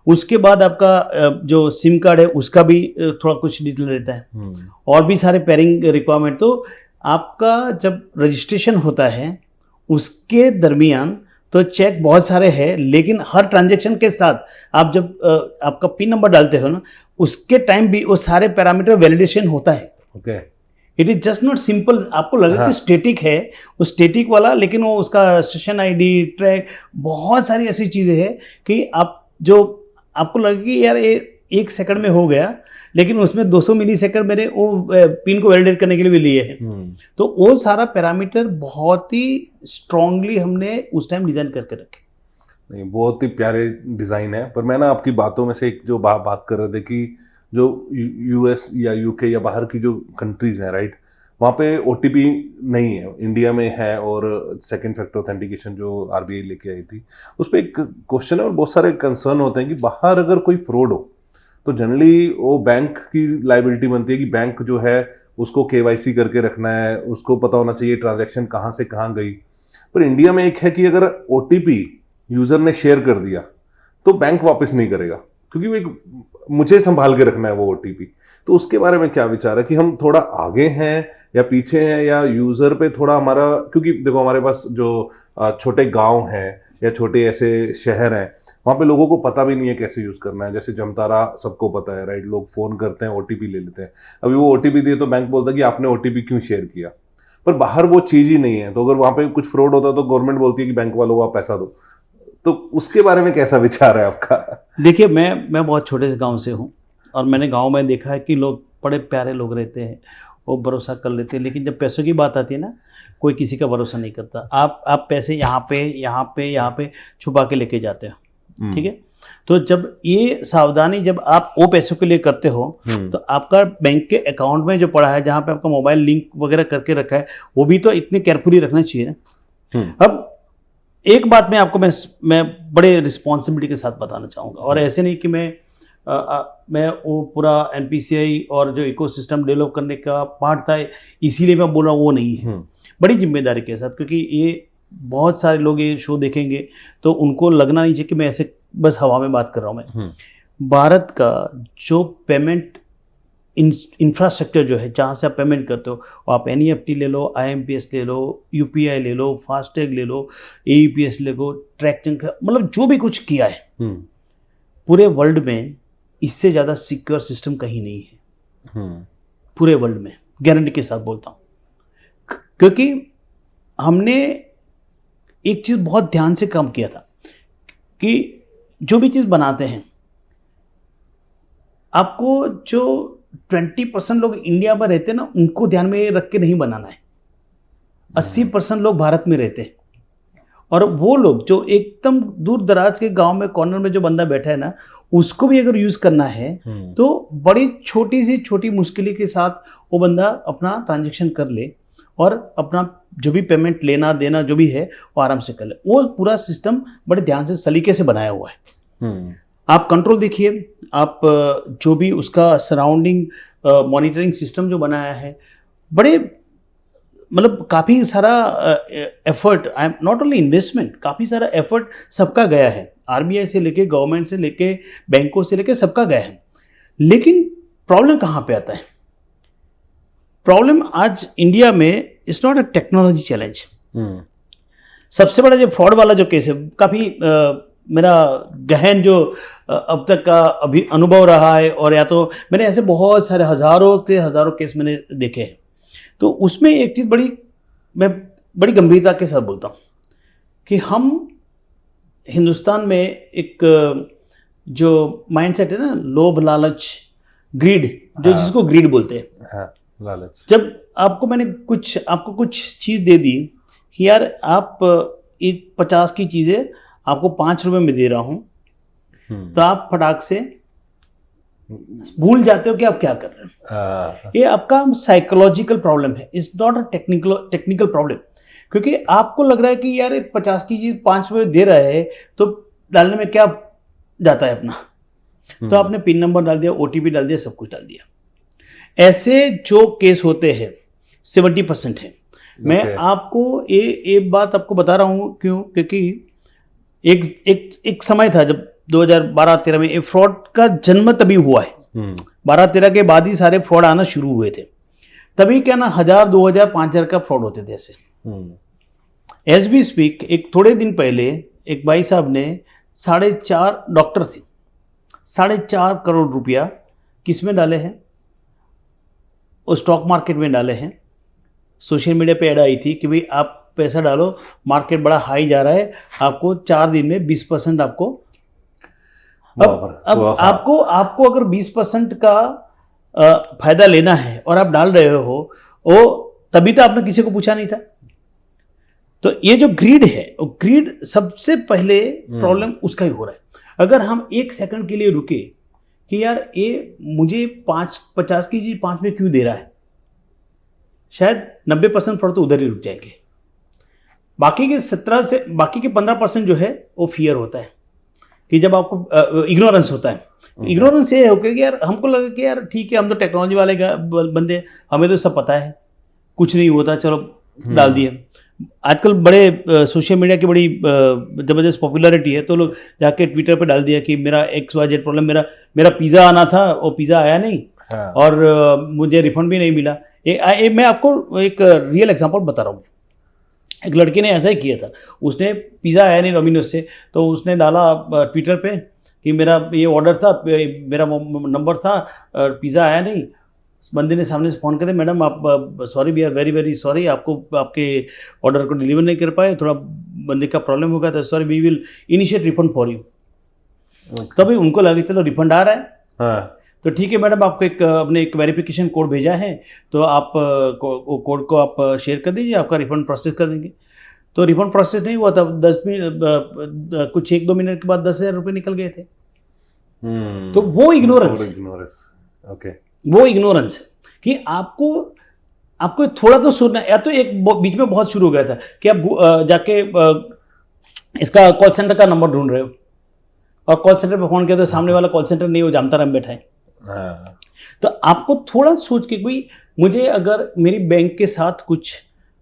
उसके बाद आपका जो सिम कार्ड है उसका भी थोड़ा कुछ डिटेल रहता है, और भी सारे पेयरिंग रिक्वायरमेंट। तो आपका जब रजिस्ट्रेशन होता है उसके दरमियान तो चेक बहुत सारे हैं, लेकिन हर ट्रांजेक्शन के साथ आप जब आपका पिन नंबर डालते हो ना, उसके टाइम भी वो सारे पैरामीटर वैलिडेशन होता है। It is just not simple. आपको लगा कि स्टेटिक है, वो स्टेटिक वाला, लेकिन वो उसका सेशन ID, ट्रैक, बहुत सारी ऐसी चीज़ें हैं कि आपको लगे कि यार ये 1 सेकंड में हो गया, लेकिन उसमें 200 मिलीसेकंड मेरे वो पिन को वैलिडेट करने के लिए भी लिए हैं। तो वो सारा पैरामीटर बहुत ही स्ट्रांगली हमने उस टाइम डिजाइन करके रखे। नहीं, बहुत ही प्यारे डिज़ाइन है। पर मैं ना आपकी बातों में से एक जो बात कर रहे थे कि जो US या UK या बाहर की जो कंट्रीज़ हैं, राइट, वहाँ पे ओटीपी नहीं है, इंडिया में है। और सेकंड फैक्टर ऑथेंटिकेशन जो आरबीआई लेके आई थी, उस पर एक क्वेश्चन है और बहुत सारे कंसर्न होते हैं कि बाहर अगर कोई फ्रॉड हो तो जनरली वो बैंक की लाइबिलिटी बनती है कि बैंक जो है उसको केवाईसी करके रखना है, उसको पता होना चाहिए ट्रांजैक्शन कहाँ से कहाँ गई। पर इंडिया में एक है कि अगर ओटीपी यूजर ने शेयर कर दिया तो बैंक वापस नहीं करेगा, क्योंकि वो एक मुझे संभाल के रखना है वो ओटीपी। तो उसके बारे में क्या विचार है कि हम थोड़ा आगे हैं या पीछे हैं, या यूजर पे थोड़ा हमारा, क्योंकि देखो हमारे पास जो छोटे गांव हैं या छोटे ऐसे शहर हैं, वहाँ पे लोगों को पता भी नहीं है कैसे यूज करना है। जैसे जमतारा सबको पता है, राइट, लोग फोन करते हैं ओटीपी ले लेते हैं, अभी वो ओटीपी दिए तो बैंक बोलता है कि आपने ओटीपी क्यों शेयर किया, पर बाहर वो चीज ही नहीं है। तो अगर वहाँ पे कुछ फ्रॉड होता है तो गवर्नमेंट बोलती है कि बैंक वालों को आप पैसा दो। तो उसके बारे में कैसा विचार है आपका? देखिए, मैं बहुत छोटे से गांव से हूं और मैंने गांव में देखा है कि लोग बड़े प्यारे लोग रहते हैं, वो भरोसा कर लेते हैं, लेकिन जब पैसों की बात आती है ना, कोई किसी का भरोसा नहीं करता। आप पैसे यहाँ पे छुपा के लेके जाते हो, ठीक है। तो जब ये सावधानी जब आप वो पैसों के लिए करते हो तो आपका बैंक के अकाउंट में जो पड़ा है, जहाँ पे आपका मोबाइल लिंक वगैरह करके रखा है, वो भी तो इतनी केयरफुली रखना चाहिए ना। अब एक बात मैं आपको मैं बड़े रिस्पॉन्सिबिलिटी के साथ बताना चाहूँगा, और ऐसे नहीं कि मैं वो पूरा एनपीसीआई और जो इकोसिस्टम डेवलप करने का पार्ट था इसीलिए मैं बोल रहा हूँ, वो नहीं है। बड़ी जिम्मेदारी के साथ, क्योंकि ये बहुत सारे लोग ये शो देखेंगे तो उनको लगना नहीं चाहिए कि मैं ऐसे बस हवा में बात कर रहा हूँ। मैं भारत का जो पेमेंट इंफ्रास्ट्रक्चर जो है, जहाँ से आप पेमेंट करते हो, आप एनईएफटी ले लो, आईएमपीएस ले लो, यूपीआई ले लो, फास्टैग ले लो, एईपीएस ले लो, ट्रैकिंग, मतलब जो भी कुछ किया है पूरे वर्ल्ड में इससे ज़्यादा सिक्योर सिस्टम कहीं नहीं है पूरे वर्ल्ड में, गारंटी के साथ बोलता हूँ। क्योंकि हमने एक चीज़ बहुत ध्यान से काम किया था कि जो भी चीज़ बनाते हैं, आपको जो 20% लोग इंडिया में रहते हैं ना, उनको ध्यान में रख के नहीं बनाना है। 80% लोग भारत में रहते हैं, और वो लोग जो एकदम दूर दराज के गांव में कॉर्नर में जो बंदा बैठा है ना, उसको भी अगर यूज करना है तो बड़ी छोटी मुश्किल के साथ वो बंदा अपना ट्रांजेक्शन कर ले और अपना जो भी पेमेंट लेना देना जो भी है वो आराम से कर ले। वो पूरा सिस्टम बड़े ध्यान से सलीके से बनाया हुआ है। आप कंट्रोल देखिए, आप जो भी उसका सराउंडिंग मॉनिटरिंग सिस्टम जो बनाया है, बड़े मतलब काफ़ी सारा effort, I am not only investment, काफ़ी सारा एफर्ट सबका गया है, आरबीआई से लेके, गवर्नमेंट से लेके, बैंकों से लेके, सबका गया है। लेकिन प्रॉब्लम कहाँ पे आता है? प्रॉब्लम आज इंडिया में it's not a technology challenge. सबसे बड़ा जो फ्रॉड वाला जो केस है, काफ़ी मेरा गहन जो अब तक का अभी अनुभव रहा है, और या तो मैंने ऐसे बहुत सारे हज़ारों केस मैंने देखे हैं, तो उसमें एक चीज़ मैं बड़ी गंभीरता के साथ बोलता हूँ कि हम हिंदुस्तान में एक जो माइंडसेट है ना, लोभ, लालच, ग्रीड, जो जिसको ग्रीड बोलते हैं, लालच। जब आपको कुछ चीज़ दे दी कि यार आप एक 50 की चीज़ें आपको 5 रुपए में दे रहा हूँ, तो आप फटाक से भूल जाते हो कि आप क्या कर रहे हो। ये आपका साइकोलॉजिकल प्रॉब्लम है, it's not a technical problem. क्योंकि आपको लग रहा है कि यार 50 की चीज़ 5 रुपये दे रहा है तो डालने में क्या जाता है अपना, तो आपने पिन नंबर डाल दिया, ओटीपी डाल दिया, सब कुछ डाल दिया। ऐसे जो केस होते हैं 70% है। मैं आपको एक बात आपको बता रहा हूँ, क्यों? क्योंकि एक समय था जब 2012-13 में ये फ्रॉड का जन्म तभी हुआ है। 12-13 के बाद ही सारे फ्रॉड आना शुरू हुए थे। तभी क्या ना 1000, 2000, 5000 का फ्रॉड होते थे ऐसे। एज वी स्पीक, एक थोड़े दिन पहले एक भाई साहब ने 4.5 डॉक्टर थे, 4.5 करोड़ रुपया किस में डाले हैं? वो स्टॉक मार्केट में डाले हैं। सोशल मीडिया पे ऐड आई थी कि भाई आप पैसा डालो, मार्केट बड़ा हाई जा रहा है, आपको 4 दिन में 20% आपको। अब आपको अगर 20% का फायदा लेना है और आप डाल रहे हो, वो तभी तो आपने किसी को पूछा नहीं था। तो ये जो ग्रीड है, वो ग्रीड सबसे पहले प्रॉब्लम उसका ही हो रहा है। अगर हम 1 सेकंड के लिए रुके कि यार ये मुझे 50 की चीज 5 में क्यों दे रहा है, शायद 90% फ्रॉड तो उधर ही रुक जाएंगे। बाकी के 15% जो है वो फियर होता है कि जब आपको इग्नोरेंस होता है। इग्नोरेंस ये हो कि यार हमको लगा कि यार ठीक है, हम तो टेक्नोलॉजी वाले बंदे, हमें तो सब पता है, कुछ नहीं होता, चलो डाल दिए। आजकल बड़े सोशल मीडिया की बड़ी ज़बरदस्त पॉपुलैरिटी है, तो लोग जाके ट्विटर पे डाल दिया कि मेरा XYZ प्रॉब्लम, मेरा पिज़्ज़ा आना था, वो पिज़्ज़ा आया नहीं। हाँ। और मुझे रिफंड भी नहीं मिला। मैं आपको एक रियल एग्जांपल बता रहा हूँ। एक लड़के ने ऐसा ही किया था, उसने पिज़्ज़ा आया नहीं डोमिनोज से, तो उसने डाला ट्विटर पे कि मेरा ये ऑर्डर था, मेरा नंबर था, पिज़्ज़ा आया नहीं। बंदे ने सामने से फ़ोन कर दिया, मैडम आप sorry, we are very very sorry, आपके ऑर्डर को डिलीवर नहीं कर पाए, थोड़ा बंदे का प्रॉब्लम हो गया था, sorry we will initiate refund for you. तभी उनको लगा चलो रिफंड आ रहा है। हाँ। तो ठीक है मैडम, आपको अपने एक वेरिफिकेशन कोड भेजा है, तो आप कोड को आप शेयर कर दीजिए, आपका रिफंड प्रोसेस कर देंगे। तो रिफंड प्रोसेस नहीं हुआ था, 10 मिनट कुछ 1-2 मिनट के बाद 10,000 रुपये निकल गए थे। तो वो इग्नोरेंस है। ओके, वो इग्नोरेंस है कि आपको थोड़ा तो सोचना। या तो एक बीच में बहुत शुरू हो गया था कि आप जाके इसका कॉल सेंटर का नंबर ढूंढ रहे हो, और कॉल सेंटर पे फोन किया तो सामने वाला कॉल सेंटर नहीं, वो जानता में बैठा है। हाँ। तो आपको थोड़ा सोच के, कोई मुझे अगर मेरी बैंक के साथ कुछ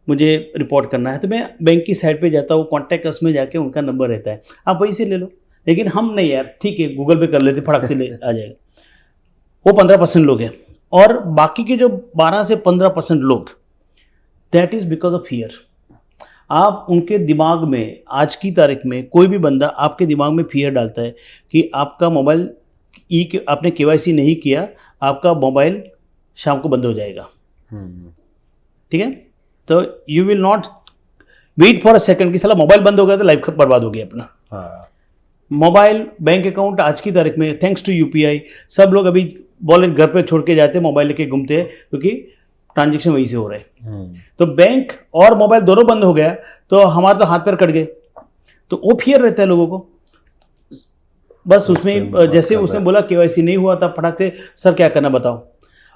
मुझे रिपोर्ट करना है तो मैं बैंक की साइट पे जाता हूँ, कॉन्टैक्ट अस में जाके उनका नंबर रहता है, आप वहीं से ले लो। लेकिन हम नहीं यार, ठीक है गूगल पे कर लेते, फटाक से ले आ जाएगा। वो 15% लोग हैं, और बाकी के जो 12 से 15% लोग, that is because of fear. आप उनके दिमाग में, आज की तारीख में कोई भी बंदा आपके दिमाग में फियर डालता है कि आपका मोबाइल आपने KYC नहीं किया, आपका मोबाइल शाम को बंद हो जाएगा। ठीक है, तो you will not wait for a second कि साला मोबाइल बंद हो गया तो लाइफ बर्बाद हो गया अपना। हाँ। मोबाइल बैंक अकाउंट आज की तारीख में थैंक्स टू UPI सब लोग अभी वॉलेट घर पे छोड़ के जाते हैं, मोबाइल लेके घूमते हैं, क्योंकि ट्रांजेक्शन वहीं से हो रहे हैं। तो बैंक और मोबाइल दोनों बंद हो गया तो हमारे तो हाथ पैर कट गए। तो वो फियर रहता है लोगों को। बस उसमें जैसे उसने बोला KYC नहीं हुआ था, फटाक से सर क्या करना बताओ।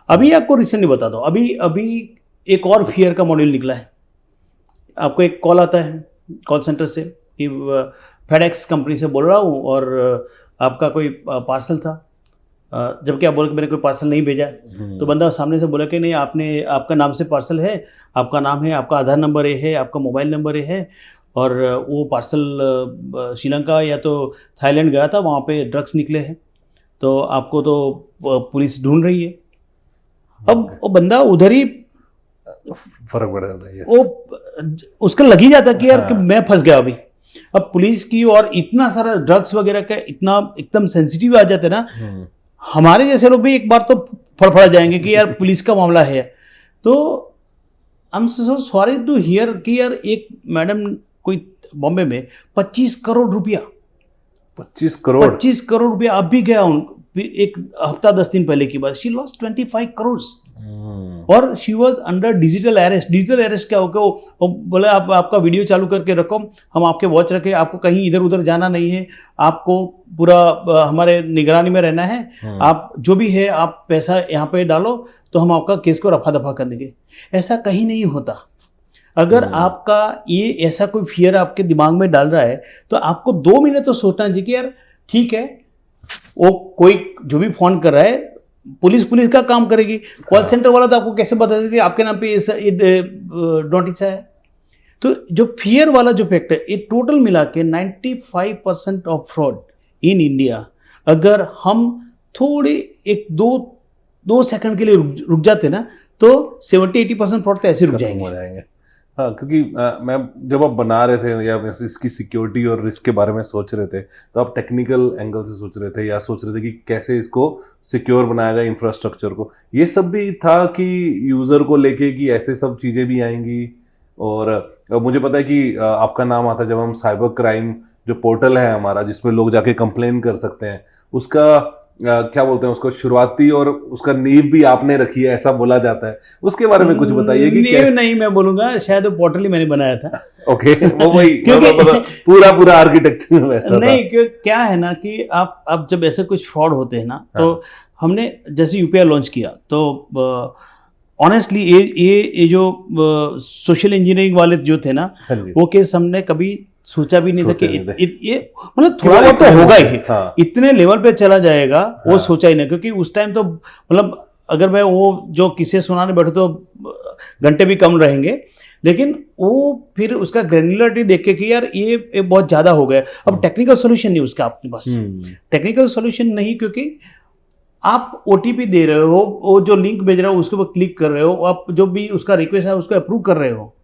अभी आपको रिसेंटली बता दो, अभी एक और फियर का मॉड्यूल निकला है। आपको एक कॉल आता है कॉल सेंटर से कि FedEx कंपनी से बोल रहा हूँ और आपका कोई पार्सल था, जबकि आप बोले कि मैंने कोई पार्सल नहीं भेजा। तो बंदा सामने से बोला कि नहीं, आपका नाम से पार्सल है, आपका नाम है, आपका आधार नंबर ये है, आपका मोबाइल नंबर ये है, और वो पार्सल श्रीलंका या तो थाईलैंड गया था, वहाँ पे ड्रग्स निकले हैं, तो आपको तो पुलिस ढूंढ रही है। अब वो बंदा उधर ही फर्क पड़ जाता है। वो उसका लग ही जाता कि यार कि मैं फंस गया अभी। अब पुलिस की और इतना सारा ड्रग्स वगैरह का इतना एकदम सेंसिटिव आ जाते ना, हमारे जैसे लोग भी एक बार तो फड़फड़ा जाएंगे कि यार पुलिस का मामला है। तो I am so sorry to hear कि यार एक मैडम कोई बॉम्बे में 25 करोड़ रुपया 25 करोड़ रुपया अब भी गया एक हफ्ता 10 दिन पहले की बात। शी लॉस्ट 25 करोड़ और she was under digital arrest. Digital arrest क्या होगा, वो बोले आपका वीडियो चालू करके रखो, हम आपके वॉच रखे, आपको कहीं इधर उधर जाना नहीं है, आपको पूरा हमारे निगरानी में रहना है, आप जो भी है आप पैसा यहाँ पे डालो तो हम आपका केस को रफा दफा कर देंगे। ऐसा कहीं नहीं होता। अगर आपका ये ऐसा कोई फियर आपके दिमाग में डाल रहा है तो आपको 2 मिनट तो सोचना चाहिए कि यार ठीक है, वो कोई जो भी फोन कर रहा है पुलिस का काम करेगी। कॉल सेंटर वाला तो आपको कैसे बता देती है आपके नाम पे नोटिस है। तो जो फियर वाला जो फैक्टर, ये टोटल मिला के 95% ऑफ फ्रॉड इन इंडिया, अगर हम थोड़े एक दो सेकंड के लिए रुक जाते ना तो 70-80% फ्रॉड तो ऐसे रुक जाएंगे। हाँ, क्योंकि मैं जब आप बना रहे थे या इसकी सिक्योरिटी और रिस्क के बारे में सोच रहे थे तो आप टेक्निकल एंगल से सोच रहे थे या सोच रहे थे कि कैसे इसको सिक्योर बनाया जाए, इंफ्रास्ट्रक्चर को। ये सब भी था कि यूज़र को लेके कि ऐसे सब चीज़ें भी आएंगी। और मुझे पता है कि आपका नाम आता है जब हम साइबर क्राइम जो पोर्टल है हमारा जिसमें लोग जाके कंप्लेन कर सकते हैं, उसका क्या बोलते हैं उसको, शुरुआती और उसका नींव भी आपने रखी है ऐसा बोला जाता है। उसके बारे में कुछ बताइए कि नींव नहीं मैं बोलूंगा, शायद वो पोर्टल ही मैंने बनाया था। ओके, वो वही पूरा आर्किटेक्चर वैसा नहीं, क्यों क्या है ना कि आप जब ऐसे कुछ फ्रॉड होते हैं ना तो हमने जैसे UPI लॉन्च किया तो ऑनेस्टली ये जो सोशल इंजीनियरिंग वाले जो थे ना, हाँ जी। वो केस हमने कभी सोचा भी नहीं था कि सोचा नहीं ये मतलब थोड़ा बहुत तो होगा ही, हाँ। इतने लेवल पे चला जाएगा वो हाँ। सोचा ही नहीं, क्योंकि उस टाइम तो मतलब अगर मैं वो जो किस्से सुनाने बैठूं तो घंटे भी कम रहेंगे, लेकिन वो फिर उसका ग्रेन्युलरिटी देख के कि यार ये बहुत ज़्यादा हो गया। अब टेक्निकल सोल्यूशन नहीं उसका आपके पास, टेक्निकल सोल्यूशन नहीं, क्योंकि आप OTP दे रहे हो, वो जो लिंक भेज रहे हो उसके ऊपर क्लिक कर रहे हो, आप जो भी उसका रिक्वेस्ट है उसको अप्रूव कर रहे हो,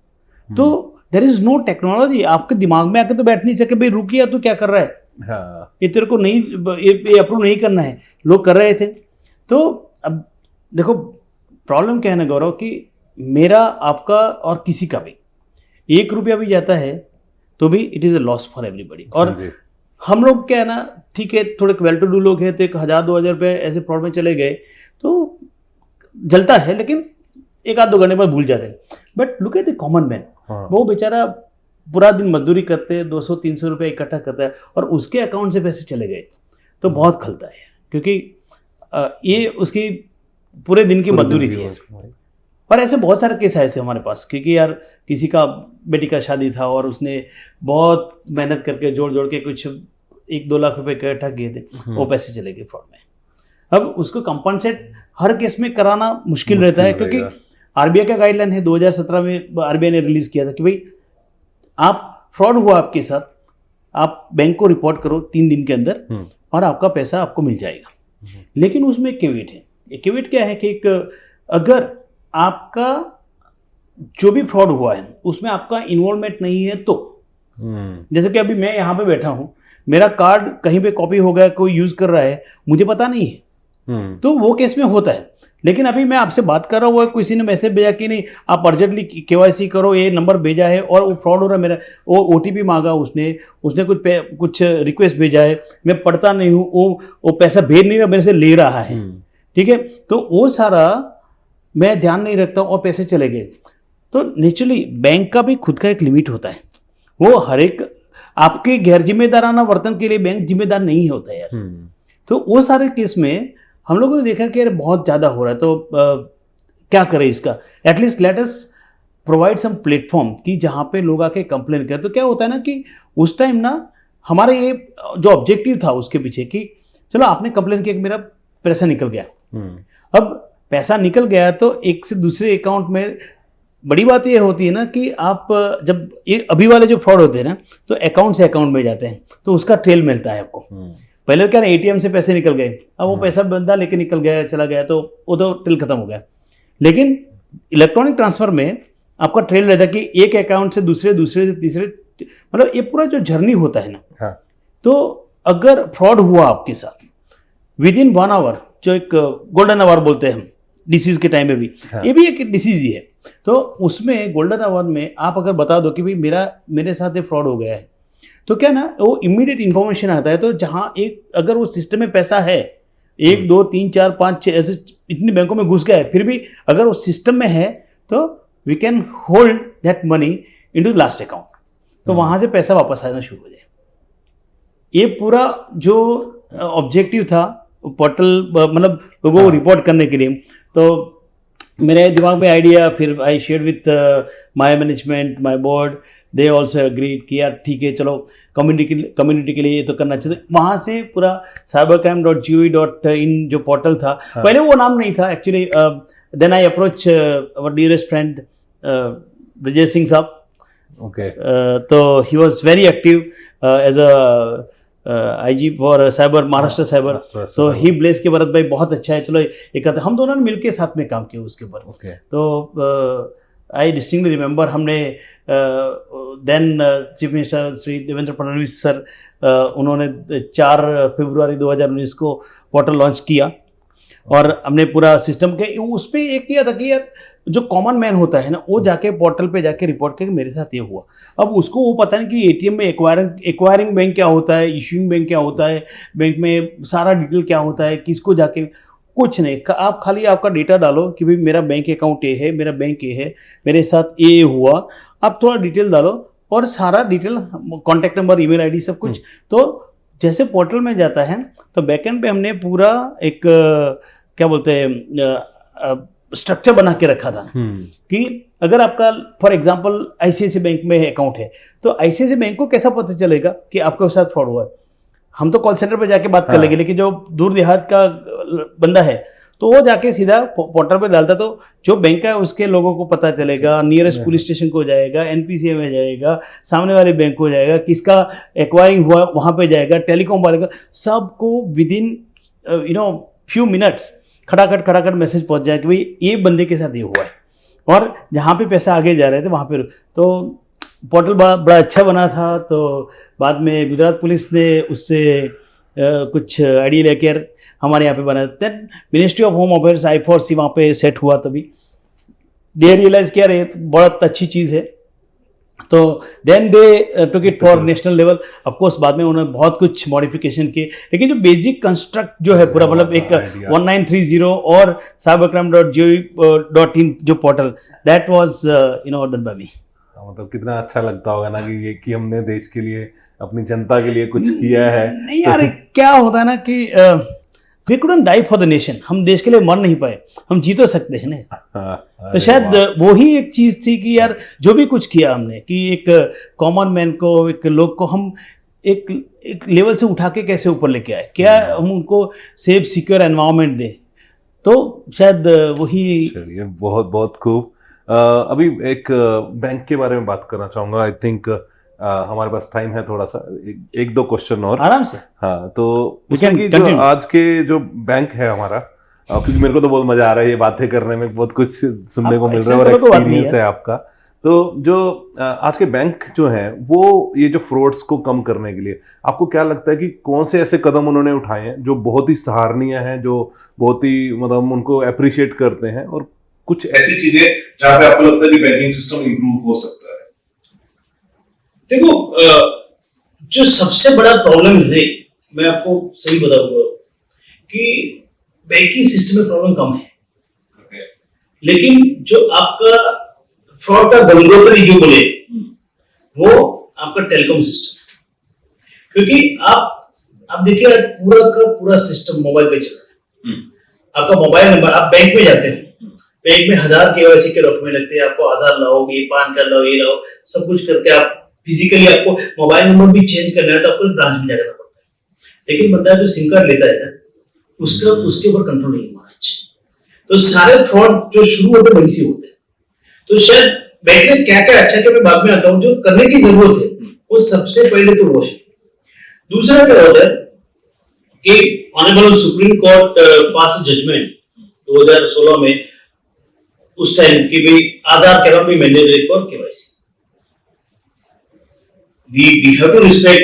तो देयर इज नो टेक्नोलॉजी। आपके दिमाग में आके तो बैठ नहीं सके भाई रुकिए तू क्या कर रहा है, हाँ। ये तेरे को नहीं, ये अप्रूव नहीं करना है, लोग कर रहे थे। तो अब देखो प्रॉब्लम क्या है ना गौरव, कि मेरा आपका और किसी का भी 1 रुपया भी जाता है तो भी it is a loss for everybody. और हाँ जी। हम लोग क्या है ना, ठीक है थोड़े वेल टू डू लोग हैं तो 1000-2000 रुपये ऐसे फ्रॉड में चले गए तो जलता है, लेकिन 1-2 घंटे बाद भूल जाते हैं। But look at the common man, वो बेचारा पूरा दिन मजदूरी करते 200-300 रुपये इकट्ठा करता है और उसके अकाउंट से पैसे चले गए तो बहुत खलता है, क्योंकि ये उसकी पूरे दिन की मजदूरी थी। और ऐसे बहुत सारे केस आए थे हमारे पास, क्योंकि यार किसी का बेटी का शादी था और उसने बहुत मेहनत करके जोड़ के कुछ 1-2 लाख रुपए इकट्ठा किए थे, वो पैसे चले गए फ्रॉड में। अब उसको कंपनसेट हर केस में कराना मुश्किल रहता है, क्योंकि RBI का गाइडलाइन है, 2017 में RBI ने रिलीज किया था कि भाई आप फ्रॉड हुआ आपके साथ, आप बैंक को रिपोर्ट करो 3 दिन के अंदर और आपका पैसा आपको मिल जाएगा। लेकिन उसमें एक केविट है। एक केविट क्या है कि अगर आपका जो भी फ्रॉड हुआ है उसमें आपका इन्वॉल्वमेंट नहीं है तो, जैसे कि अभी मैं यहाँ पे बैठा हूँ, मेरा कार्ड कहीं पे कॉपी हो गया, कोई यूज कर रहा है, मुझे पता नहीं है, तो वो केस में होता है। लेकिन अभी मैं आपसे बात कर रहा हूँ, किसी ने मैसेज भेजा कि नहीं आप अर्जेंटली KYC करो, ये नंबर भेजा है और वो फ्रॉड हो रहा है, मेरा वो OTP मांगा, उसने कुछ रिक्वेस्ट भेजा है, मैं पढ़ता नहीं हूँ, वो पैसा भेज नहीं रहा, मेरे से ले रहा है, ठीक है, तो वो सारा मैं ध्यान नहीं रखता और पैसे चले गए। तो नेचुरली बैंक का भी खुद का एक लिमिट होता है, वो हर एक आपके गैर जिम्मेदाराना वर्तन के लिए बैंक जिम्मेदार नहीं होता है यार। तो वो सारे केस में हम लोगों ने देखा कि यार बहुत ज़्यादा हो रहा है, तो क्या करें इसका, at least let us provide some platform कि जहाँ पे लोग आके कंप्लेन करें। तो क्या होता है ना कि उस टाइम ना हमारा ये जो ऑब्जेक्टिव था उसके पीछे कि चलो आपने कंप्लेन किया कि मेरा पैसा निकल गया, अब पैसा निकल गया तो एक से दूसरे अकाउंट में बड़ी बात ये होती है ना कि आप जब ये अभी वाले जो फ्रॉड होते हैं ना, तो अकाउंट से अकाउंट में जाते हैं तो उसका ट्रेल मिलता है आपको। पहले क्या ना ATM से पैसे निकल गए, अब वो पैसा बंदा लेके निकल गया, चला गया, तो वो तो ट्रेल खत्म हो गया। लेकिन इलेक्ट्रॉनिक ट्रांसफर में आपका ट्रेल रहता है कि एक अकाउंट से दूसरे से तीसरे, मतलब ये पूरा जो जर्नी होता है ना, तो अगर फ्रॉड हुआ आपके साथ विद इन 1 आवर, जो एक गोल्डन आवर बोलते हैं हम डिसीज के टाइम में भी, ये भी एक डिसीज ही है, तो उसमें गोल्डन आवर में आप अगर बता दो कि भाई मेरे साथ ये फ्रॉड हो गया है, तो क्या ना वो इमीडिएट इन्फॉर्मेशन आता है। तो जहाँ अगर वो सिस्टम में पैसा है 1, 2, 3, 4, 5, 6 ऐसे इतनी बैंकों में घुस गया है, फिर भी अगर वो सिस्टम में है तो we can hold that money into last account, तो वहाँ से पैसा वापस आना शुरू हो जाए। ये पूरा जो ऑब्जेक्टिव था पोर्टल, मतलब लोगों को रिपोर्ट करने के लिए, तो मेरे दिमाग में आइडिया, फिर I share with my management, my board, they also agreed कि यार ठीक है चलो कम्युनिटी के लिए ये तो करना चाहिए। वहाँ से पूरा cybercrime.gov.in जो पोर्टल था, पहले वो नाम नहीं था actually, then I approach our dearest friend Brajesh Singh साहब, तो he was very active as a IG for cyber, Maharashtra cyber, तो ही ब्लेस के भरत भाई बहुत अच्छा है, चलो एक हम दोनों ने मिलकर साथ में काम किया उसके ऊपर। तो आई डिस्टिंक्टली रिमेंबर हमने then chief minister Shri Devendra Fadnavis sir, उन्होंने 4 फरवरी 2019 को पोर्टल लॉन्च किया और हमने पूरा सिस्टम के उस पर एक किया था कि यार जो कॉमन मैन होता है ना, वो जाके पोर्टल पे जाके रिपोर्ट करके मेरे साथ ये हुआ। अब उसको वो पता नहीं कि ATM में एक्वायरिंग बैंक क्या होता है, इश्यूइंग बैंक क्या होता है, बैंक में सारा डिटेल क्या होता है, किसको जाके, कुछ नहीं, आप खाली आपका डेटा डालो कि भाई मेरा बैंक अकाउंट ये है, मेरा बैंक ये है, मेरे साथ ये हुआ, आप थोड़ा डिटेल डालो और सारा detail, contact number, email ID सब कुछ। तो जैसे पोर्टल में जाता है तो बैकएंड पे हमने पूरा एक क्या बोलते हैं स्ट्रक्चर बना के रखा था कि अगर आपका फॉर एग्जांपल आईसीआईसी बैंक में अकाउंट है तो आईसीआईसी बैंक को कैसा पता चलेगा कि आपके साथ फ्रॉड हुआ है। हम तो कॉल सेंटर पे जाके बात कर लेंगे, लेकिन जो दूर देहात का बंदा है तो वो जाके सीधा पोर्टल पे डालता, तो जो बैंक का है उसके लोगों को पता चलेगा, नियरेस्ट पुलिस स्टेशन को जाएगा, एनपीसीए में जाएगा, सामने वाले बैंक को जाएगा, किसका एक्वायरिंग हुआ वहाँ पे जाएगा, टेलीकॉम वाले का, सबको विद इन फ्यू मिनट्स खटाखट मैसेज पहुँच जाए कि भाई ये बंदे के साथ ये हुआ है, और जहाँ पे पैसा आगे जा रहे थे वहाँ पे। तो पोर्टल बड़ा अच्छा बना था। तो बाद में गुजरात पुलिस ने उससे कुछ आइडिया लेकर हमारे यहाँ पे बना। Then ministry of home affairs I4C वहाँ पे सेट हुआ, तभी दे रियलाइज किया रहे बहुत अच्छी चीज़ है, तो then they took it for national level. Of course बाद में उन्होंने बहुत कुछ मॉडिफिकेशन किए, लेकिन जो बेसिक कंस्ट्रक्ट जो है पूरा, मतलब एक 1930 और cybercrime.gov.in जो portal, that was done by me. मतलब कितना अच्छा लगता होगा ना कि ये कि हमने देश के लिए, अपनी जनता के लिए कुछ किया है। नहीं यार, क्या होता है ना कि we couldn't die for the nation, हम देश के लिए मर नहीं पाए, हम जी तो सकते हैं ना। तो शायद वो ही एक चीज थी कि यार जो भी कुछ किया हमने, कि एक कॉमन मैन को, एक लोग को हम एक लेवल से उठा के कैसे ऊपर लेके आए, क्या हम उनको सेफ सिक्योर एनवायरनमेंट दें, तो शायद वही। चलिए, बहुत बहुत खूब। अभी एक बैंक के बारे में बात करना चाहूँगा। आई थिंक हमारे पास टाइम है थोड़ा सा, एक दो क्वेश्चन और आराम से। हाँ, तो उसमें कि जो आज के जो बैंक है हमारा, क्योंकि मेरे को तो बहुत मजा आ रहा है ये बातें करने में, बहुत कुछ सुनने को मिल रहा है और एक्सपीरियंस है आपका। तो जो आज के बैंक जो हैं वो ये जो फ्रॉड्स को कम करने के लिए आपको क्या लगता है कि कौन से ऐसे कदम उन्होंने उठाए हैं जो बहुत ही सराहनीय हैं, जो बहुत ही मतलब उनको अप्रिशिएट करते हैं, और कुछ ऐसी चीजें जहां पे आपको लगता है कि बैंकिंग सिस्टम इंप्रूव हो सकता है? देखो, जो सबसे बड़ा प्रॉब्लम है, मैं आपको सही बताऊंगा कि बैंकिंग सिस्टम में प्रॉब्लम कम है, लेकिन जो आपका फ्रॉड का गंगोत्री जो बोले वो आपका टेलीकॉम सिस्टम है। क्योंकि आप देखिए पूरा का पूरा सिस्टम मोबाइल पे चल रहा है। आपका मोबाइल नंबर, आप बैंक में जाते हैं, बैंक में 1000 KYC के डॉक्यूमेंट लगते हैं, आपको आधार लाओ, ये पान कार्ड लाओ, ये लाओ, सब कुछ करके आप फिजिकली, आपको मोबाइल नंबर भी चेंज करना है तो आपको ब्रांच में जाना पड़ता है। लेकिन बंदा जो सिम कार्ड लेता है ना, उसके ऊपर कंट्रोल नहीं है आज। तो सारे फ्रॉड जो शुरू होते हैं वहीं से होते हैं। तो शायद बैंक ने क्या क्या अच्छा किया, मैं बाद में आता हूँ, जो करने की जरूरत है वो सबसे पहले तो वो है। दूसरा क्या होता है कि honourable supreme court pass judgment 2016 में, उस टाइम कि भाई Aadhaar can not be mandatory for KYC। we have to respect